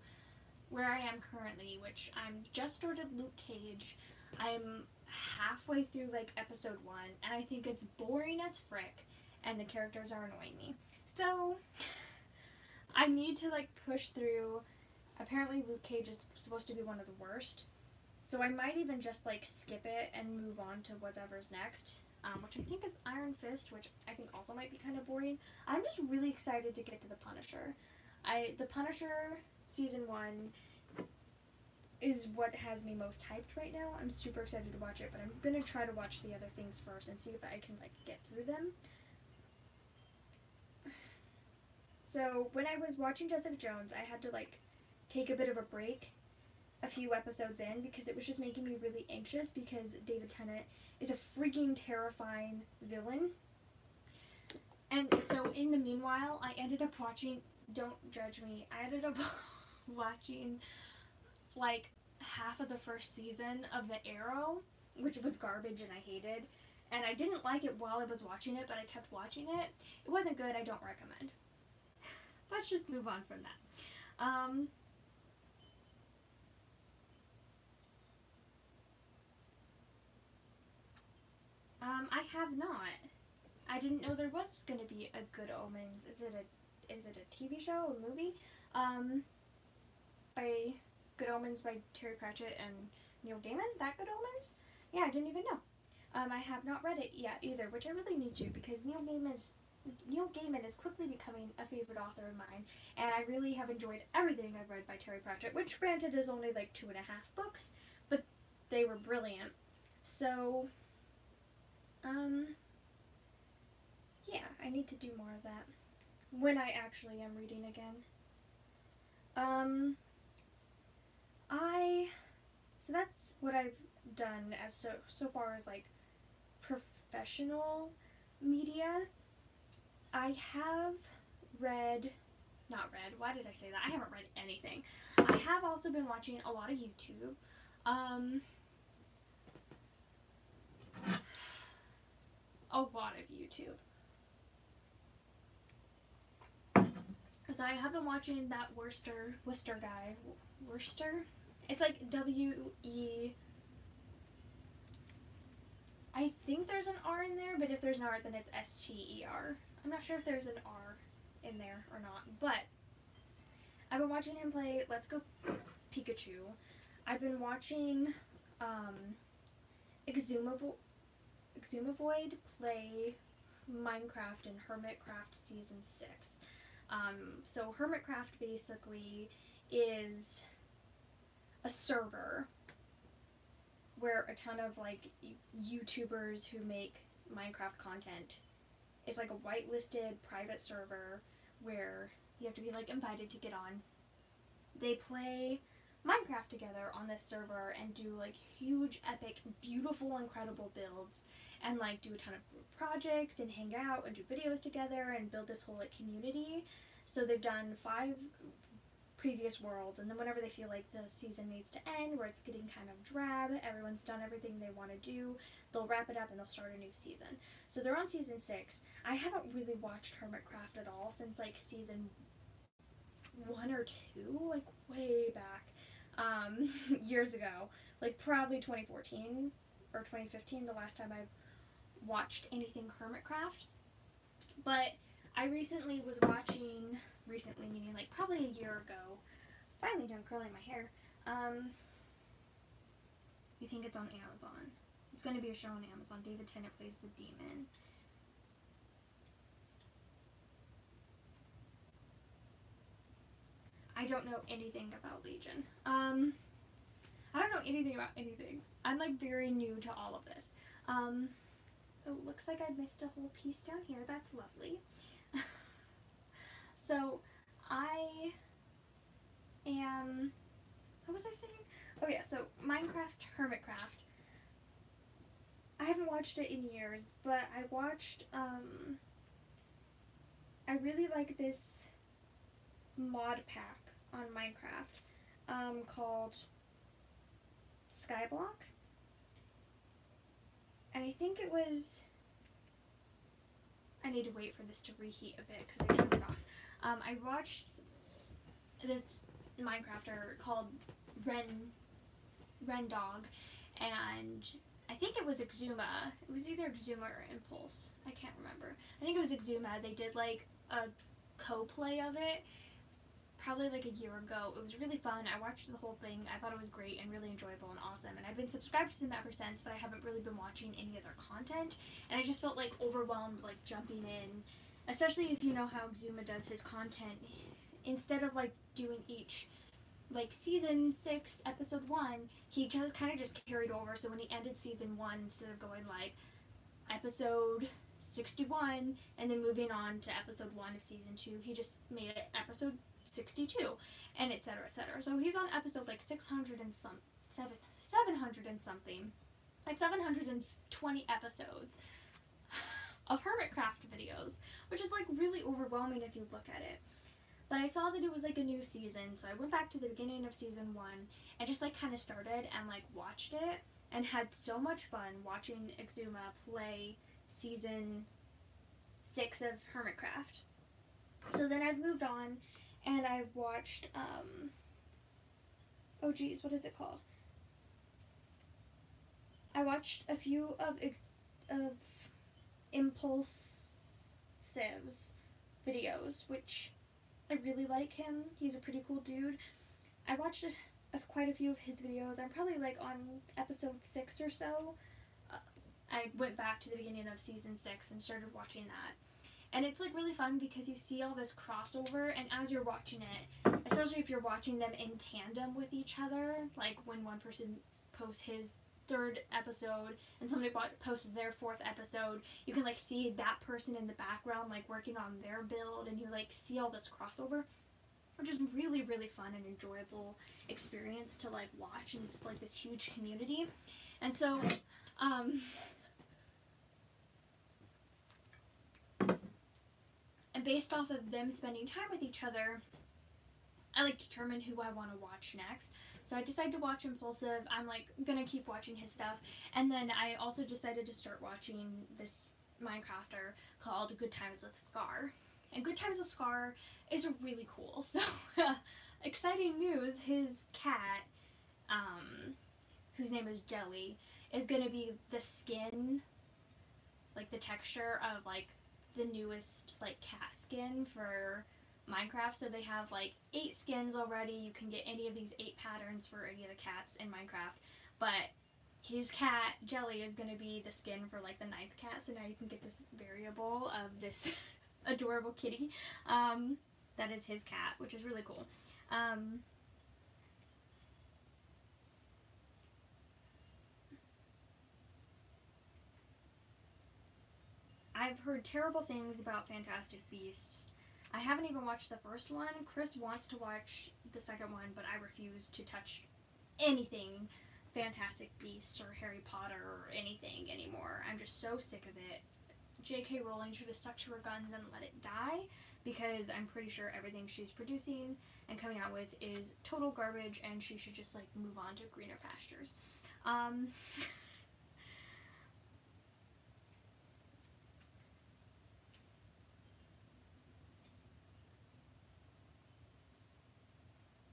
where I am currently, which I'm just started Luke Cage. I'm halfway through like episode 1, and I think it's boring as frick, and the characters are annoying me. So I need to like push through. Apparently Luke Cage is supposed to be one of the worst, so I might even just like skip it and move on to whatever's next. Which I think is Iron Fist, which I think also might be kind of boring. I'm just really excited to get to The Punisher. The Punisher season 1 is what has me most hyped right now. I'm super excited to watch it, but I'm gonna try to watch the other things first and see if I can like get through them. So when I was watching Jessica Jones, I had to like take a bit of a break a few episodes in because it was just making me really anxious because David Tennant is a freaking terrifying villain. And so in the meanwhile, I ended up watching, don't judge me, I ended up watching like half of the first season of The Arrow, which was garbage and I hated. And I didn't like it while I was watching it, but I kept watching it. It wasn't good, I don't recommend. Let's just move on from that. I have not. I didn't know there was going to be a Good Omens. Is it a TV show, a movie? By Good Omens by Terry Pratchett and Neil Gaiman? That Good Omens? Yeah, I didn't even know. I have not read it yet either, which I really need to because Neil Gaiman is quickly becoming a favorite author of mine, and I really have enjoyed everything I've read by Terry Pratchett, which granted is only like 2.5 books, but they were brilliant. So, yeah, I need to do more of that when I actually am reading again. So that's what I've done as so far as like professional media. I have why did I say that? I haven't read anything. I have also been watching a lot of YouTube. A lot of YouTube. Because I have been watching that Worcester guy. Worcester? It's like W-E... I think there's an R in there, but if there's an R, then it's S-T-E-R. I'm not sure if there's an R in there or not, but I've been watching him play Let's Go Pikachu. I've been watching Exumavoid play Minecraft in Hermitcraft Season 6. So Hermitcraft basically is a server where a ton of like YouTubers who make Minecraft content. It's like a whitelisted private server where you have to be like invited to get on. They play Minecraft together on this server and do like huge, epic, beautiful, incredible builds and like do a ton of group projects and hang out and do videos together and build this whole like community. So they've done 5 previous worlds, and then whenever they feel like the season needs to end, where it's getting kind of drab, everyone's done everything they want to do, they'll wrap it up and they'll start a new season. So they're on season 6. I haven't really watched Hermitcraft at all since like season 1 or 2, like way back, years ago, like probably 2014 or 2015, the last time I've watched anything Hermitcraft. But I recently was watching, meaning like probably a year ago, finally done curling my hair. You think it's on Amazon. It's going to be a show on Amazon. David Tennant plays the demon. I don't know anything about Legion. I don't know anything about anything. I'm like very new to all of this. It looks like I missed a whole piece down here. That's lovely. So, I am, what was I saying? Oh yeah, so Minecraft Hermitcraft. I haven't watched it in years, but I watched, I really like this mod pack on Minecraft, called Skyblock. And I think it was, I need to wait for this to reheat a bit because I turned it off. I watched this Minecrafter called Rendog, and I think it was Exuma. It was either Exuma or Impulse. I can't remember. I think it was Exuma. They did like a co-play of it probably like a year ago. It was really fun. I watched the whole thing. I thought it was great and really enjoyable and awesome. And I've been subscribed to them ever since, but I haven't really been watching any of their content. And I just felt like overwhelmed, like jumping in, especially if you know how Exuma does his content. Instead of like doing each, like season 6, episode 1, he just kind of just carried over. So when he ended season 1, instead of going like episode 61 and then moving on to episode 1 of season 2, he just made it episode 62, and etc., etc. So he's on episode like 700 and something, like 720 episodes of Hermitcraft videos, which is like really overwhelming if you look at it. But I saw that it was like a new season, so I went back to the beginning of season 1 and just like kind of started and like watched it and had so much fun watching Exuma play season 6 of Hermitcraft. So then I've moved on and I've watched, oh geez, what is it called? I watched a few of Impulsive's videos, which I really like him. He's a pretty cool dude. I watched quite a few of his videos. I'm probably like on episode 6 or so. I went back to the beginning of season 6 and started watching that. And it's like really fun because you see all this crossover, and as you're watching it, especially if you're watching them in tandem with each other, like when one person posts his 3rd episode and somebody posts their 4th episode, you can like see that person in the background like working on their build, and you like see all this crossover, which is really, really fun and enjoyable experience to like watch, and it's like this huge community. And so and based off of them spending time with each other, I like determine who I want to watch next. So I decided to watch Impulsive. I'm like gonna keep watching his stuff, and then I also decided to start watching this Minecrafter called Good Times with Scar. And Good Times with Scar is really cool. So exciting news! His cat, whose name is Jelly, is gonna be the skin, like the texture of like the newest like cat skin for Minecraft. So they have like 8 skins already. You can get any of these 8 patterns for any of the cats in Minecraft, but his cat Jelly is going to be the skin for like the 9th cat. So now you can get this variable of this adorable kitty that is his cat, which is really cool. I've heard terrible things about Fantastic Beasts. I haven't even watched the first one. Chris wants to watch the second one, but I refuse to touch anything Fantastic Beasts or Harry Potter or anything anymore. I'm just so sick of it. J.K. Rowling should have stuck to her guns and let it die, because I'm pretty sure everything she's producing and coming out with is total garbage, and she should just like move on to greener pastures.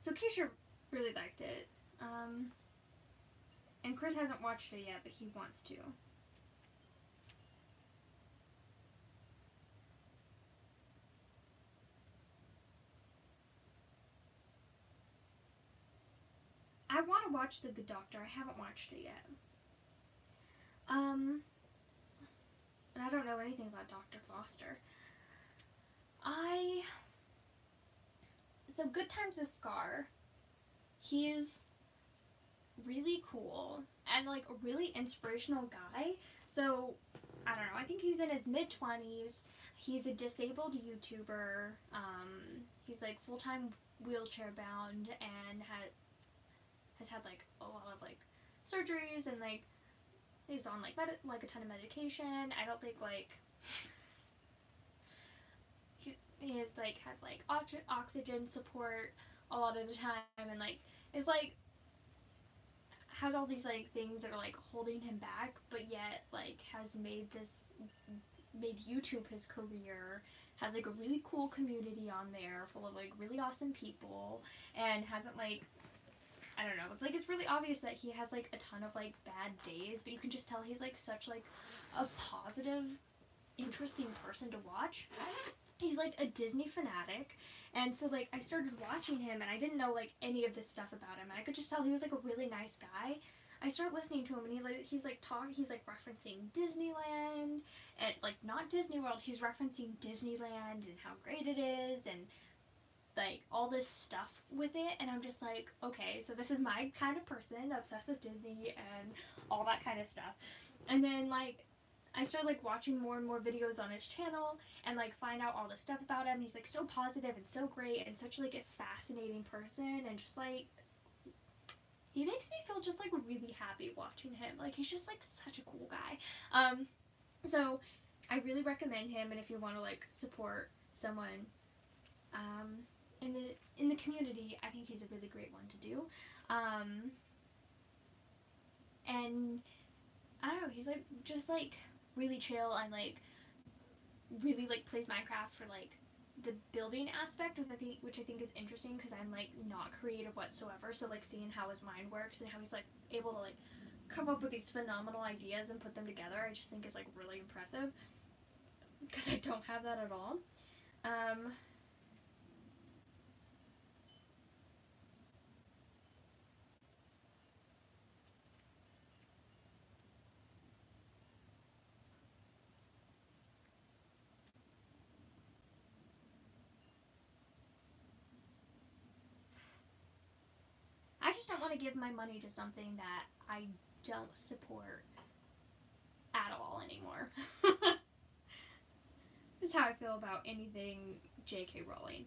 So Keisha really liked it, and Chris hasn't watched it yet, but he wants to. I want to watch The Good Doctor. I haven't watched it yet. And I don't know anything about Dr. Foster. So Good Times with Scar, he's really cool and like a really inspirational guy. So I don't know, I think he's in his mid-20s, He's a disabled YouTuber. He's like full-time wheelchair bound and has had like a lot of like surgeries, and like he's on like a ton of medication. I don't think like he is like has like oxygen support a lot of the time, and like is like has all these like things that are like holding him back, but yet like has made YouTube his career, has like a really cool community on there full of like really awesome people, and hasn't like, I don't know, it's really obvious that he has like a ton of like bad days, but you can just tell he's like such like a positive, interesting person to watch. He's like a Disney fanatic, and so like I started watching him, and I didn't know like any of this stuff about him, and I could just tell he was like a really nice guy. I started listening to him, and he's like referencing Disneyland, and like not Disney World, he's referencing Disneyland and how great it is, and like all this stuff with it, and I'm just like, okay, so this is my kind of person, obsessed with Disney and all that kind of stuff. And then like I started like watching more and more videos on his channel and like find out all this stuff about him. He's like so positive and so great and such like a fascinating person, and just like he makes me feel just like really happy watching him. Like he's just like such a cool guy. So I really recommend him, and if you want to like support someone in the community, I think he's a really great one to do. And I don't know, he's like just like really chill, and like really like plays Minecraft for like the building aspect, which I think is interesting, because I'm like not creative whatsoever, so like seeing how his mind works and how he's like able to like come up with these phenomenal ideas and put them together, I just think is like really impressive, because I don't have that at all. I just don't want to give my money to something that I don't support at all anymore. That's how I feel about anything J.K. Rowling.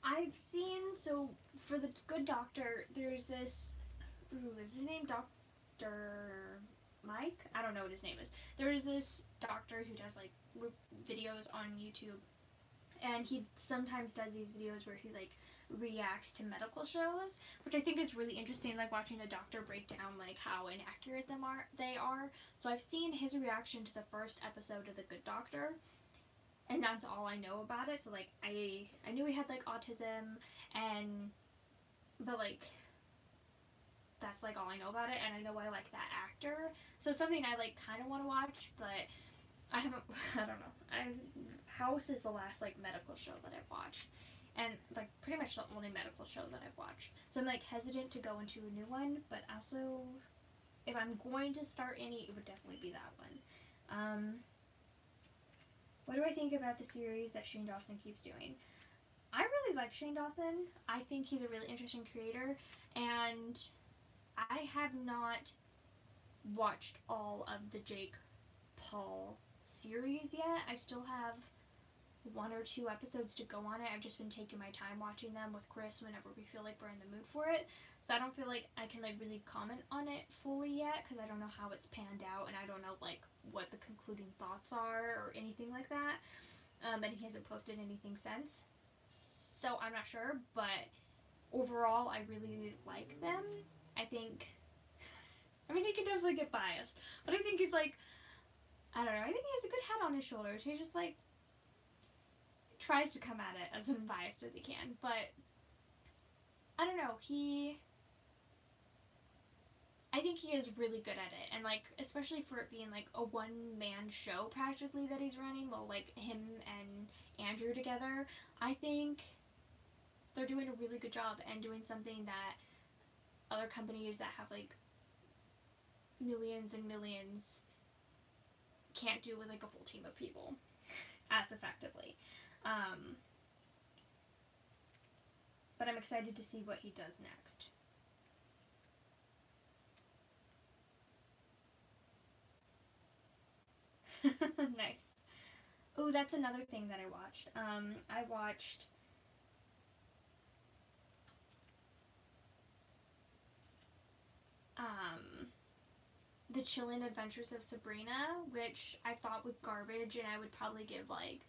I've seen, so for the Good Doctor, there's this, is his name Dr. Mike? I don't know what his name is. There's this doctor who does like videos on YouTube, and he sometimes does these videos where he like reacts to medical shows, which I think is really interesting, like watching a doctor break down like how inaccurate they are. So I've seen his reaction to the first episode of The Good Doctor, and that's all I know about it. So like I knew he had like autism, but like that's like all I know about it, and I know I like that actor, so it's something I like kind of want to watch, but I don't know. House is the last like medical show that I've watched, and like pretty much the only medical show that I've watched, so I'm like hesitant to go into a new one, but also if I'm going to start any, it would definitely be that one. What do I think about the series that Shane Dawson keeps doing? I really like Shane Dawson. I think he's a really interesting creator, and I have not watched all of the Jake Paul series yet. I still have 1 or 2 episodes to go on it. I've just been taking my time watching them with Chris whenever we feel like we're in the mood for it. So I don't feel like I can like really comment on it fully yet, because I don't know how it's panned out, and I don't know like what the concluding thoughts are or anything like that. And he hasn't posted anything since, so I'm not sure. But overall, I really like them. I mean, he can definitely get biased, but I think he's like, I don't know, I think he has a good head on his shoulders. He just like tries to come at it as unbiased as he can, but I don't know, he I think he is really good at it, and like especially for it being like a one-man show practically that he's running, well, like him and Andrew together, I think they're doing a really good job and doing something that other companies that have like millions and millions can't do with like a full team of people as effectively. But I'm excited to see what he does next. Nice. Oh, that's another thing that I watched. I watched The Chilling Adventures of Sabrina, which I thought was garbage, and I would probably give like,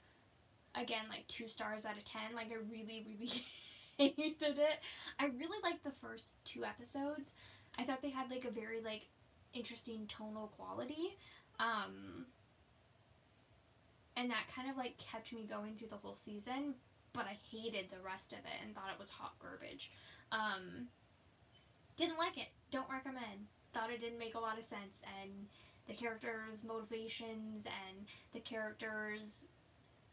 again, like 2 stars out of 10. Like, I really, really hated it. I really liked the first 2 episodes. I thought they had like a very like interesting tonal quality. And that kind of like kept me going through the whole season, but I hated the rest of it and thought it was hot garbage. Didn't like it. Don't recommend. Thought it didn't make a lot of sense, and the characters' motivations and the characters'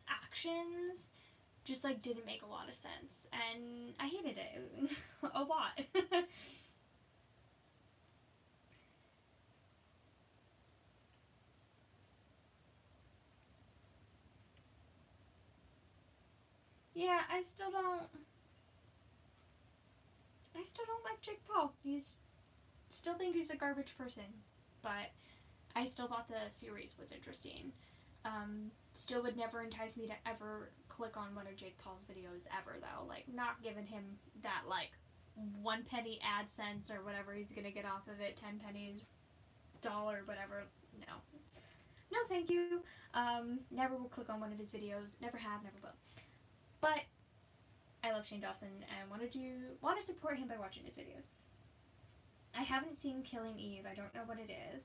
actions just like didn't make a lot of sense, and I hated it a lot. Yeah, I still don't like Jake Paul. He's still think he's a garbage person, but I still thought the series was interesting. Still would never entice me to ever click on one of Jake Paul's videos ever, though. Like, not giving him that, like, 1 penny AdSense or whatever he's gonna get off of it, 10 pennies, dollar, whatever. No. No, thank you. Never will click on one of his videos. Never have, never will. But I love Shane Dawson and want to support him by watching his videos. I haven't seen Killing Eve. I don't know what it is.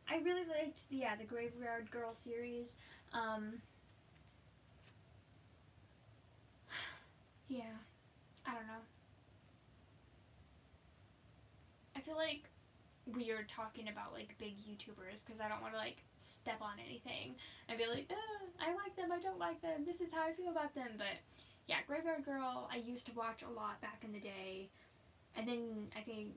I really liked the Graveyard Girl series. Yeah, I don't know. I feel like weird talking about like big YouTubers because I don't want to like step on anything and be like, I like them, I don't like them, this is how I feel about them. But yeah, Graveyard Girl I used to watch a lot back in the day, and then I think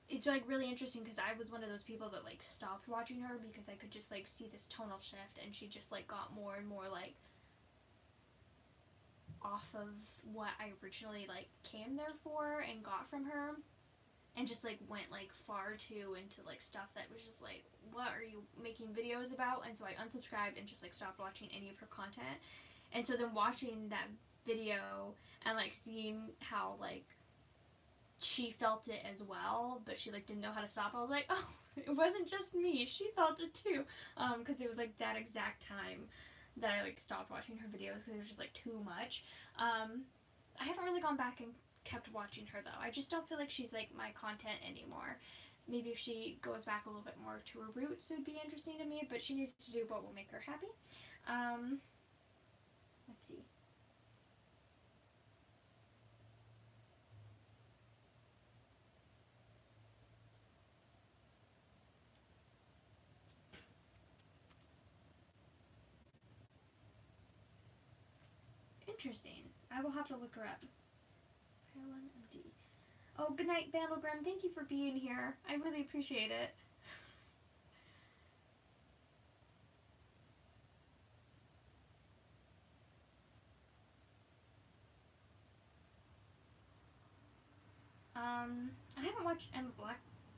it's like really interesting because I was one of those people that like stopped watching her because I could just like see this tonal shift, and she just like got more and more like off of what I originally like came there for and got from her, and just like went like far too into like stuff that was just like, what are you making videos about? And so I unsubscribed and just like stopped watching any of her content. And so then watching that video and like seeing how like she felt it as well, but she like didn't know how to stop, I was like, oh, it wasn't just me, she felt it too. Because it was like that exact time that I like stopped watching her videos because it was just like too much. I haven't really gone back and kept watching her though. I just don't feel like she's like my content anymore. Maybe if she goes back a little bit more to her roots, it would be interesting to me, but she needs to do what will make her happy. Let's see. Interesting. I will have to look her up. Carolyn MD. Oh, good night, Battleground. Thank you for being here. I really appreciate it. I haven't watched Emma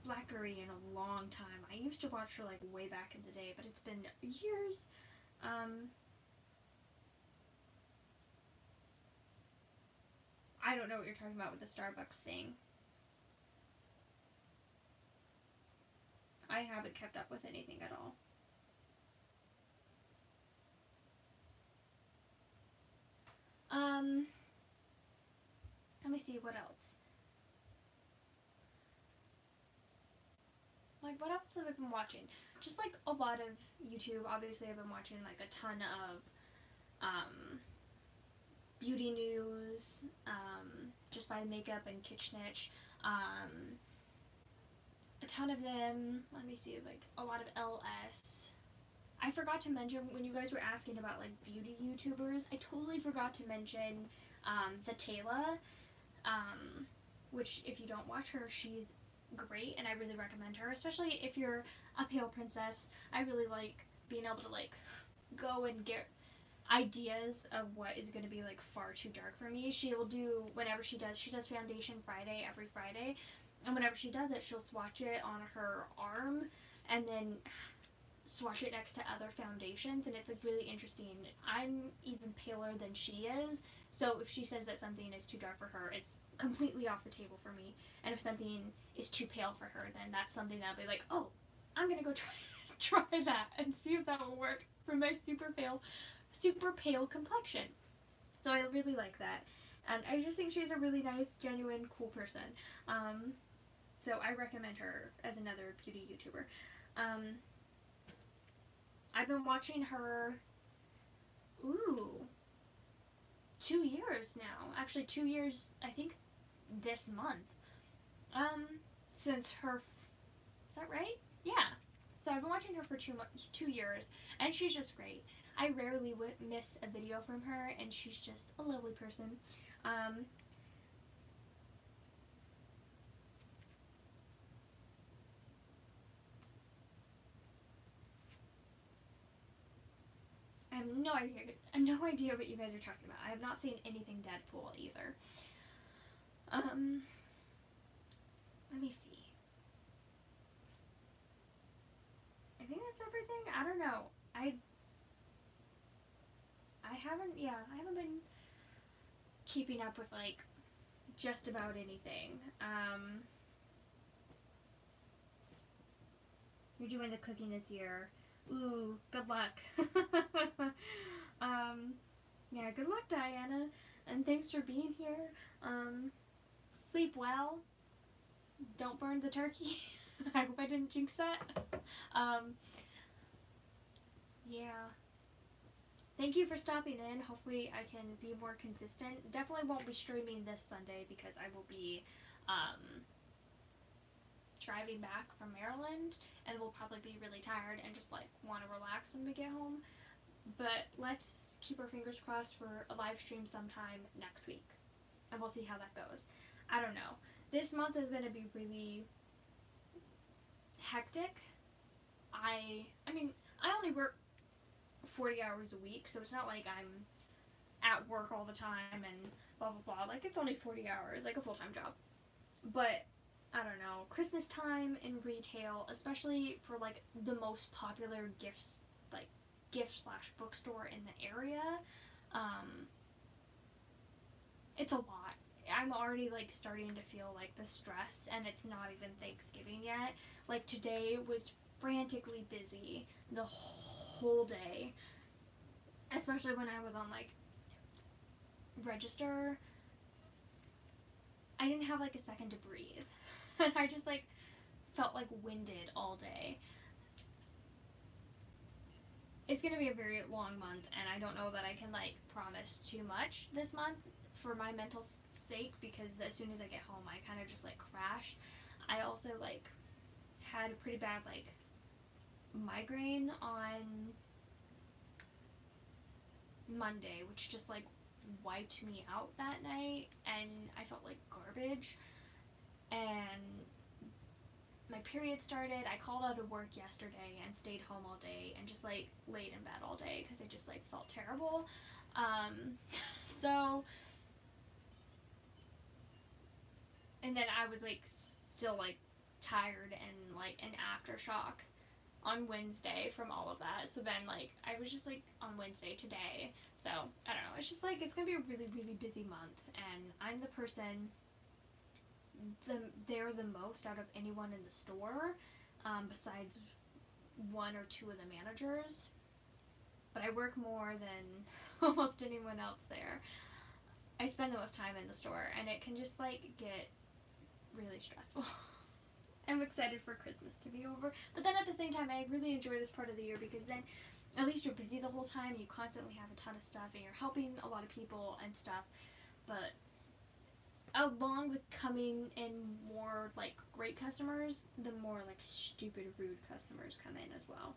Blackery in a long time. I used to watch her like way back in the day, but it's been years. I don't know what you're talking about with the Starbucks thing. I haven't kept up with anything at all. Let me see what else. Like, what else have I been watching? Just like a lot of YouTube. Obviously, I've been watching like a ton of beauty news, just by Makeup and Kitchnich. A ton of them. Let me see, like a lot of LS. I forgot to mention when you guys were asking about like beauty YouTubers. I totally forgot to mention the Taylor, which if you don't watch her, she's great, and I really recommend her, especially if you're a pale princess. I really like being able to like go and get ideas of what is going to be like far too dark for me. She will do, whenever she does Foundation Friday every Friday, and whenever she does it, she'll swatch it on her arm and then swatch it next to other foundations, and it's like really interesting. I'm even paler than she is, so if she says that something is too dark for her, it's completely off the table for me. And if something is too pale for her, then that's something that'll be like, oh, I'm gonna go try that and see if that will work for my super pale complexion. So I really like that, and I just think she's a really nice, genuine, cool person. So I recommend her as another beauty YouTuber. I've been watching her, 2 years now. Actually, 2 years, I think, this month. Since her, is that right? Yeah. So I've been watching her for 2 years, and she's just great. I rarely miss a video from her, and she's just a lovely person. I have no idea what you guys are talking about. I have not seen anything Deadpool either. Let me see. I think that's everything. I don't know. I haven't been keeping up with like just about anything. You're doing the cooking this year. Ooh, good luck. Yeah, good luck, Diana, and thanks for being here. Sleep well. Don't burn the turkey. I hope I didn't jinx that. Yeah. Thank you for stopping in. Hopefully I can be more consistent. Definitely won't be streaming this Sunday because I will be driving back from Maryland, and will probably be really tired and just like want to relax when we get home. But let's keep our fingers crossed for a live stream sometime next week, and we'll see how that goes. I don't know. This month is going to be really hectic. I mean, I only work 40 hours a week, so it's not like I'm at work all the time and blah blah blah. Like, it's only 40 hours, like a full-time job. But I don't know, Christmas time in retail, especially for like the most popular gift/bookstore in the area, it's a lot. I'm already like starting to feel like the stress, and it's not even Thanksgiving yet. Like, today was frantically busy the whole day, especially when I was on like register. I didn't have like a second to breathe. And I just like felt like winded all day. It's gonna be a very long month, and I don't know that I can like promise too much this month for my mental sake, because as soon as I get home I kind of just like crash. I also like had a pretty bad like migraine on Monday, which just like wiped me out that night, and I felt like garbage. And my period started. I called out of work yesterday and stayed home all day and just like laid in bed all day because I just like felt terrible. So, and then I was like still like tired and like an aftershock on Wednesday from all of that. So then like I was just like on Wednesday today. So I don't know. It's just like it's gonna be a really, really busy month, and I'm the person there the most out of anyone in the store. besides one or two of the managers. But I work more than almost anyone else there. I spend the most time in the store, and it can just like get really stressful. I'm excited for Christmas to be over, but then at the same time I really enjoy this part of the year because then at least you're busy the whole time, you constantly have a ton of stuff and you're helping a lot of people and stuff. But along with coming in more like great customers, the more like stupid rude customers come in as well.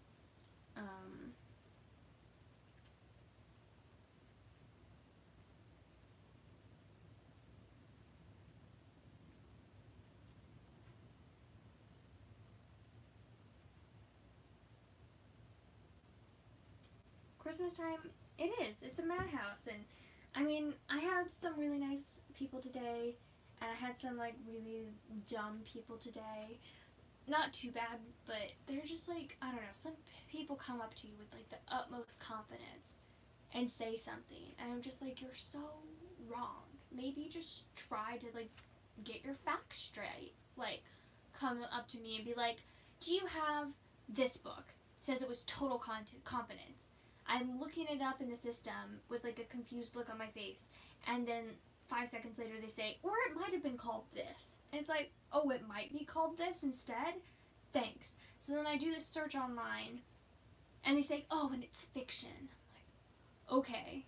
Christmas time, it is. It's a madhouse, and I mean, I had some really nice people today, and I had some like really dumb people today. Not too bad, but they're just like, I don't know. Some people come up to you with like the utmost confidence and say something, and I'm just like, you're so wrong. Maybe just try to like get your facts straight. Like, come up to me and be like, do you have this book? It says it was total confidence. I'm looking it up in the system with like a confused look on my face, and then 5 seconds later they say, or it might have been called this. And it's like, oh, it might be called this instead? Thanks. So then I do this search online, and they say, oh, and it's fiction. I'm like, okay.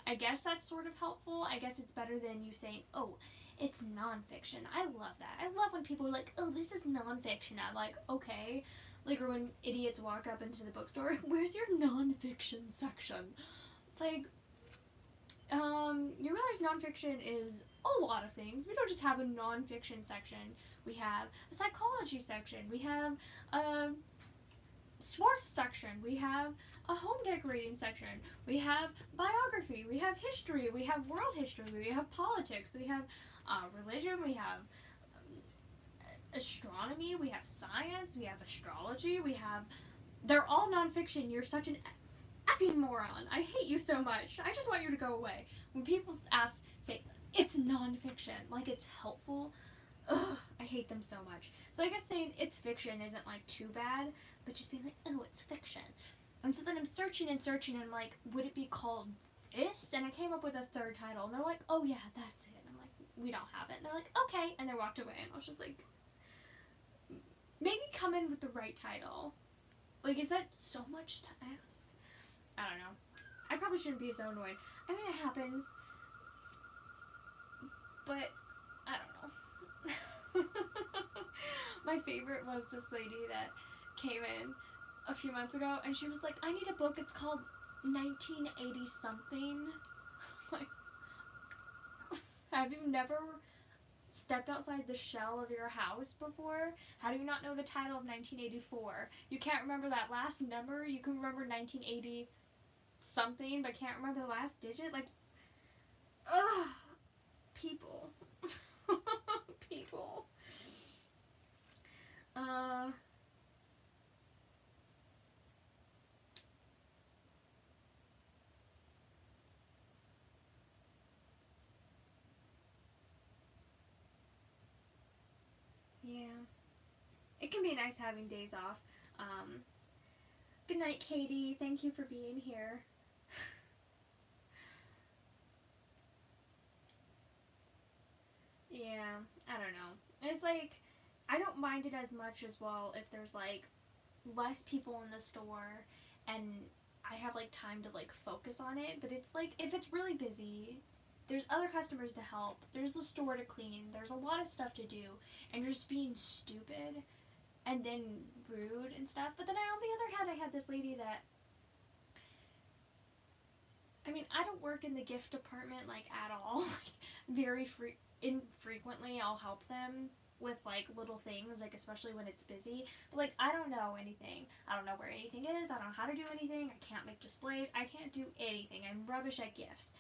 I guess that's sort of helpful. I guess it's better than you saying, oh, it's nonfiction. I love that. I love when people are like, oh, this is nonfiction. I'm like, okay. Like, or when idiots walk up into the bookstore, where's your nonfiction section? It's like, you realize nonfiction is a lot of things. We don't just have a nonfiction section. We have a psychology section. We have a sports section. We have a home decorating section. We have biography. We have history. We have world history. We have politics. We have religion. We have astronomy. We have science. We have astrology. We have... They're all nonfiction. You're such an effing moron. I hate you so much. I just want you to go away. When people say, it's nonfiction, like it's helpful, ugh, I hate them so much. So I guess saying it's fiction isn't like too bad, but just being like, oh, it's fiction. And so then I'm searching and I'm like, would it be called this? And I came up with a third title, and they're like, oh yeah, that's it. And I'm like, we don't have it. And they're like, okay. And they walked away, and I was just like, maybe come in with the right title. Like, is that so much to ask? I don't know. I probably shouldn't be so annoyed. I mean, it happens. But, I don't know. My favorite was this lady that came in a few months ago, and she was like, I need a book. It's called 1980 something. Like, have you never stepped outside the shell of your house before? How do you not know the title of 1984? You can't remember that last number? You can remember 1980 something, but can't remember the last digit? Like, ugh, people. People. Yeah. It can be nice having days off. Good night, Katie. Thank you for being here. Yeah, I don't know. It's like, I don't mind it as much as well if there's like less people in the store and I have like time to like focus on it, but it's like, if it's really busy, there's other customers to help, there's the store to clean, there's a lot of stuff to do, and you're just being stupid and then rude and stuff. But then on the other hand, I had this lady that, I mean, I don't work in the gift department like at all. Like, very infrequently I'll help them with like little things, like especially when it's busy. But like, I don't know anything. I don't know where anything is. I don't know how to do anything. I can't make displays. I can't do anything. I'm rubbish at gifts.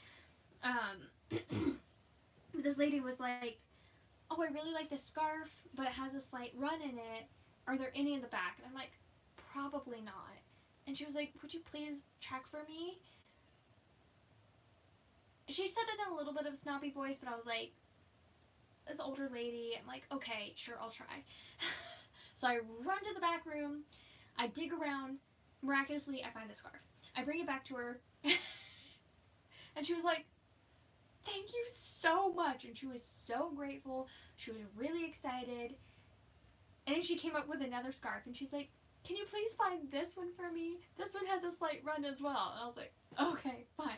This lady was like, oh, I really like this scarf, but it has a slight run in it. Are there any in the back? And I'm like, probably not. And she was like, would you please check for me? She said it in a little bit of a snobby voice, but I was like, this older lady, I'm like, okay, sure, I'll try. So I run to the back room, I dig around, miraculously I find the scarf. I bring it back to her, and she was like, thank you so much, and she was so grateful, she was really excited, and then she came up with another scarf, and she's like, can you please find this one for me? This one has a slight run as well. And I was like, okay, fine.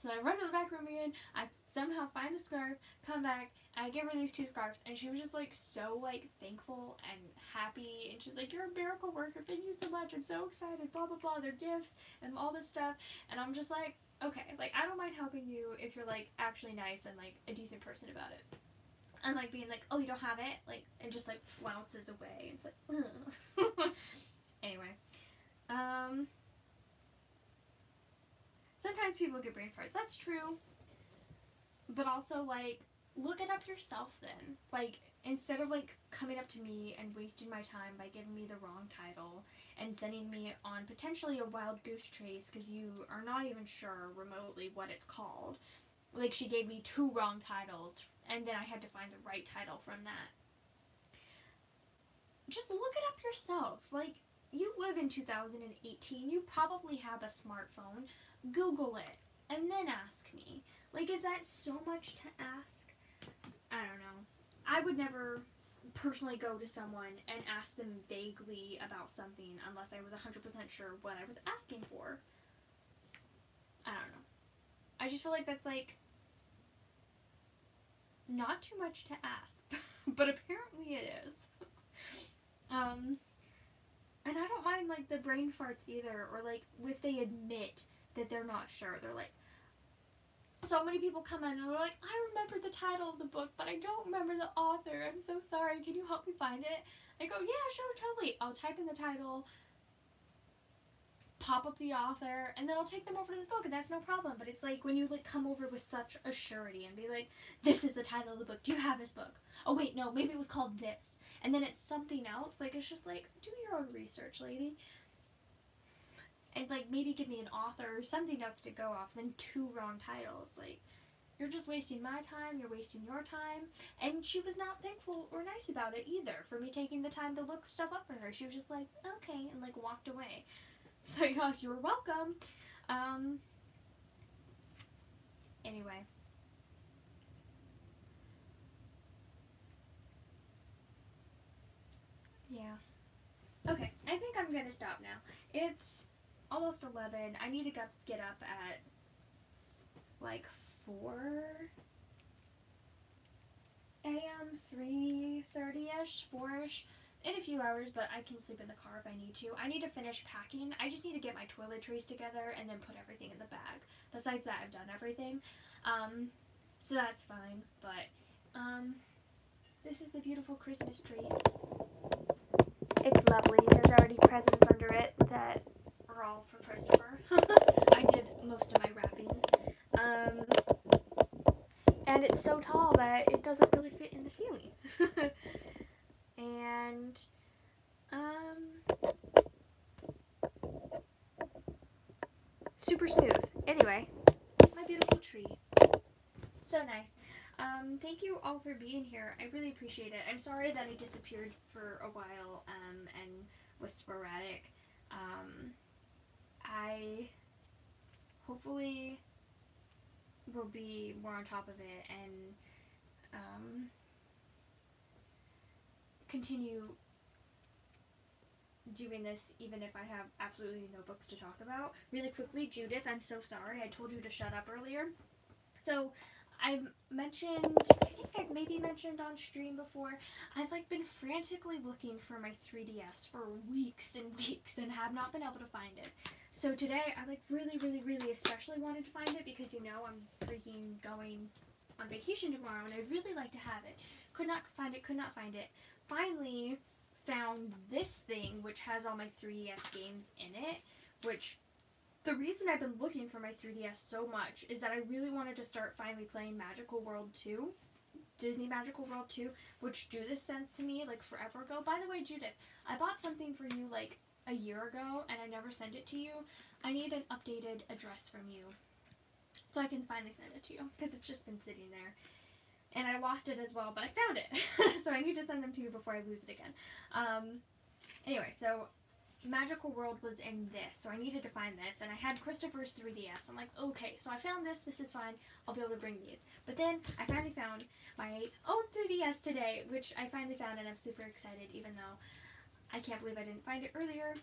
So I run to the back room again, I somehow find the scarf, come back, and I give her these 2 scarves, and she was just like so like thankful and happy, and she's like, you're a miracle worker, thank you so much, I'm so excited, blah blah blah, they're gifts and all this stuff. And I'm just like, okay, like I don't mind helping you if you're like actually nice and like a decent person about it. And like being like, oh, you don't have it, like, and just like flounces away. It's like, ugh. Anyway, sometimes people get brain farts. That's true. But also, like, look it up yourself then. Like, instead of, like, coming up to me and wasting my time by giving me the wrong title and sending me on potentially a wild goose chase because you are not even sure remotely what it's called. Like, she gave me 2 wrong titles, and then I had to find the right title from that. Just look it up yourself. Like, you live in 2018, you probably have a smartphone. Google it, and then ask me. Like, is that so much to ask? I don't know. I would never personally go to someone and ask them vaguely about something unless I was 100% sure what I was asking for. I don't know. I just feel like that's, like, not too much to ask. But apparently it is. And I don't mind, like, the brain farts either, or, like, if they admit that they're not sure. They're like, so many people come in and they're like, I remember the title of the book, but I don't remember the author. I'm so sorry. Can you help me find it? I go, yeah, sure, totally. I'll type in the title, pop up the author, and then I'll take them over to the book, and that's no problem. But it's like when you, like, come over with such a surety and be like, this is the title of the book. Do you have this book? Oh, wait, no, maybe it was called this. And then it's something else. Like, it's just like, do your own research, lady. And, like, maybe give me an author or something else to go off than 2 wrong titles. Like, you're just wasting my time, you're wasting your time. And she was not thankful or nice about it either for me taking the time to look stuff up for her. She was just like, okay, and, like, walked away. So I go, you're welcome. Anyway. Yeah. Okay, I think I'm gonna stop now. It's almost 11. I need to get up at like 4 a.m., 3:30ish, 4ish, in a few hours, but I can sleep in the car if I need to. I need to finish packing. I just need to get my toiletries together and then put everything in the bag. Besides that, I've done everything. So that's fine, but this is the beautiful Christmas tree. It's lovely. There's already presents under it that are all for Christopher. I did most of my wrapping. And it's so tall that it doesn't really fit in the ceiling. And, super smooth. Anyway, my beautiful tree. So nice. Thank you all for being here. I really appreciate it. I'm sorry that I disappeared for a while, and was sporadic. I hopefully will be more on top of it and, continue doing this even if I have absolutely no books to talk about. Really quickly, Judith, I'm so sorry. I told you to shut up earlier. So, I mentioned, I think I've maybe mentioned on stream before, I've like been frantically looking for my 3DS for weeks and weeks and have not been able to find it. So today I like really especially wanted to find it because you know I'm freaking going on vacation tomorrow and I'd really like to have it. Could not find it. Finally found this thing which has all my 3DS games in it, which the reason I've been looking for my 3DS so much is that I really wanted to start finally playing Magical World 2, Disney Magical World 2, which Judith sent to me like forever ago. By the way, Judith, I bought something for you like a year ago and I never sent it to you. I need an updated address from you so I can finally send it to you because it's just been sitting there. And I lost it as well, but I found it. So I need to send them to you before I lose it again. Anyway, so Magical World was in this, so I needed to find this, and I had Christopher's 3DS. I'm like, okay, so I found this is fine, I'll be able to bring these. But then I finally found my own 3DS today, which I finally found, and I'm super excited, even though I can't believe I didn't find it earlier.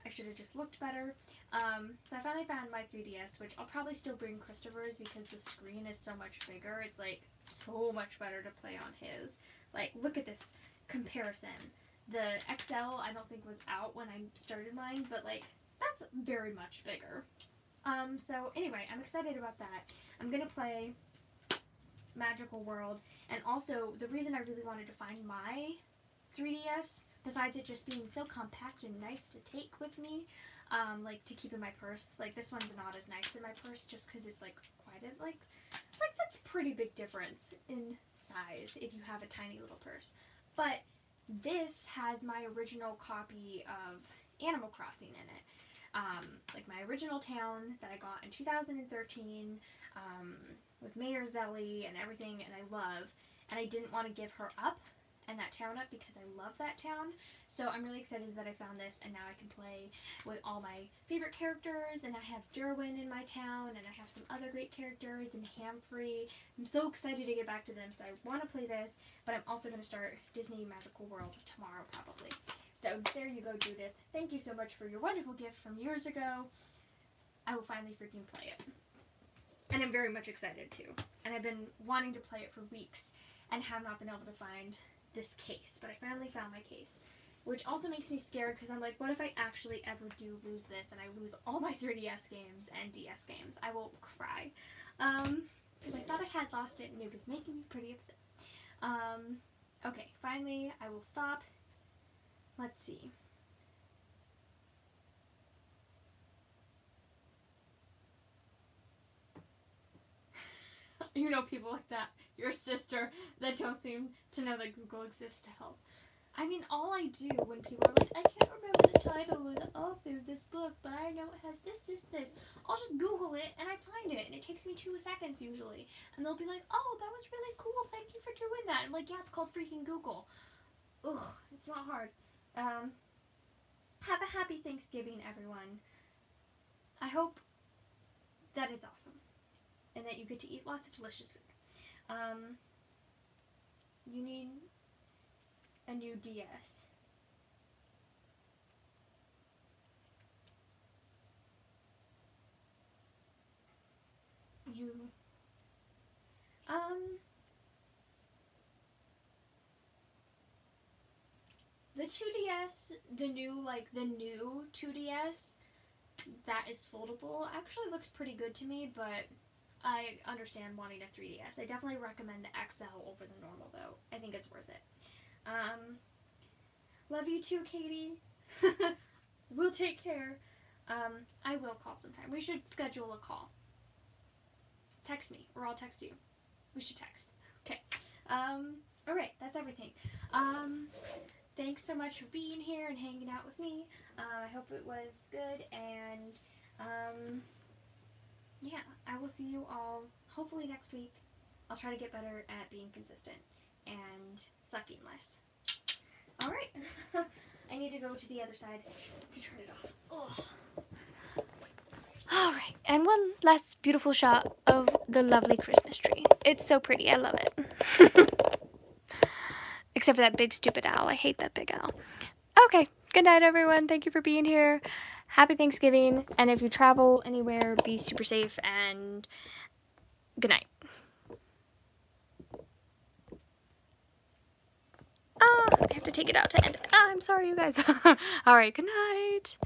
I should have just looked better. So I finally found my 3DS, which I'll probably still bring Christopher's because the screen is so much bigger. It's like so much better to play on his. Like, look at this comparison. The XL I don't think was out when I started mine, but like that's very much bigger. So anyway, I'm excited about that. I'm gonna play Magical World, and also the reason I really wanted to find my 3DS, besides it just being so compact and nice to take with me, like to keep in my purse. Like this one's not as nice in my purse just because it's like quite a like that's a pretty big difference in size if you have a tiny little purse. But this has my original copy of Animal Crossing in it. Like my original town that I got in 2013 with Mayor Zelly and everything, and I love. And I didn't want to give her up and that town up because I love that town. So I'm really excited that I found this, and now I can play with all my favorite characters, and I have Derwin in my town, and I have some other great characters, and Hamfrey. I'm so excited to get back to them, so I want to play this, but I'm also going to start Disney Magical World tomorrow, probably. So there you go, Judith. Thank you so much for your wonderful gift from years ago. I will finally freaking play it. And I'm very much excited, too. And I've been wanting to play it for weeks, and have not been able to find this case, but I finally found my case, which also makes me scared because I'm like, what if I actually ever do lose this and I lose all my 3DS games and DS games? I will cry, because I thought I had lost it and it was making me pretty upset. Okay, finally I will stop. Let's see. You know people like that, your sister, that don't seem to know that Google exists to help. I mean, all I do when people are like, I can't remember the title or the author of this book, but I know it has this, I'll just Google it and I find it, and it takes me 2 seconds usually. And they'll be like, oh, that was really cool, thank you for doing that. I'm like, yeah, it's called freaking Google. Ugh, it's not hard. Have a happy Thanksgiving, everyone. I hope that it's awesome, and that you get to eat lots of delicious food. You need a new DS. The 2DS, the new 2DS that is foldable actually looks pretty good to me, but I understand wanting a 3DS. I definitely recommend the XL over the normal, though. I think it's worth it. Love you too, Katie. We'll take care. I will call sometime. We should schedule a call. Text me, or I'll text you. We should text. Okay. Alright, that's everything. Thanks so much for being here and hanging out with me. I hope it was good, and yeah, I will see you all hopefully next week. I'll try to get better at being consistent and sucking less. Alright, I need to go to the other side to turn it off. Alright, and one last beautiful shot of the lovely Christmas tree. It's so pretty, I love it. Except for that big stupid owl, I hate that big owl. Okay, good night everyone, thank you for being here. Happy Thanksgiving, and if you travel anywhere, be super safe, and good night. I have to take it out to end it. I'm sorry, you guys. Alright, good night.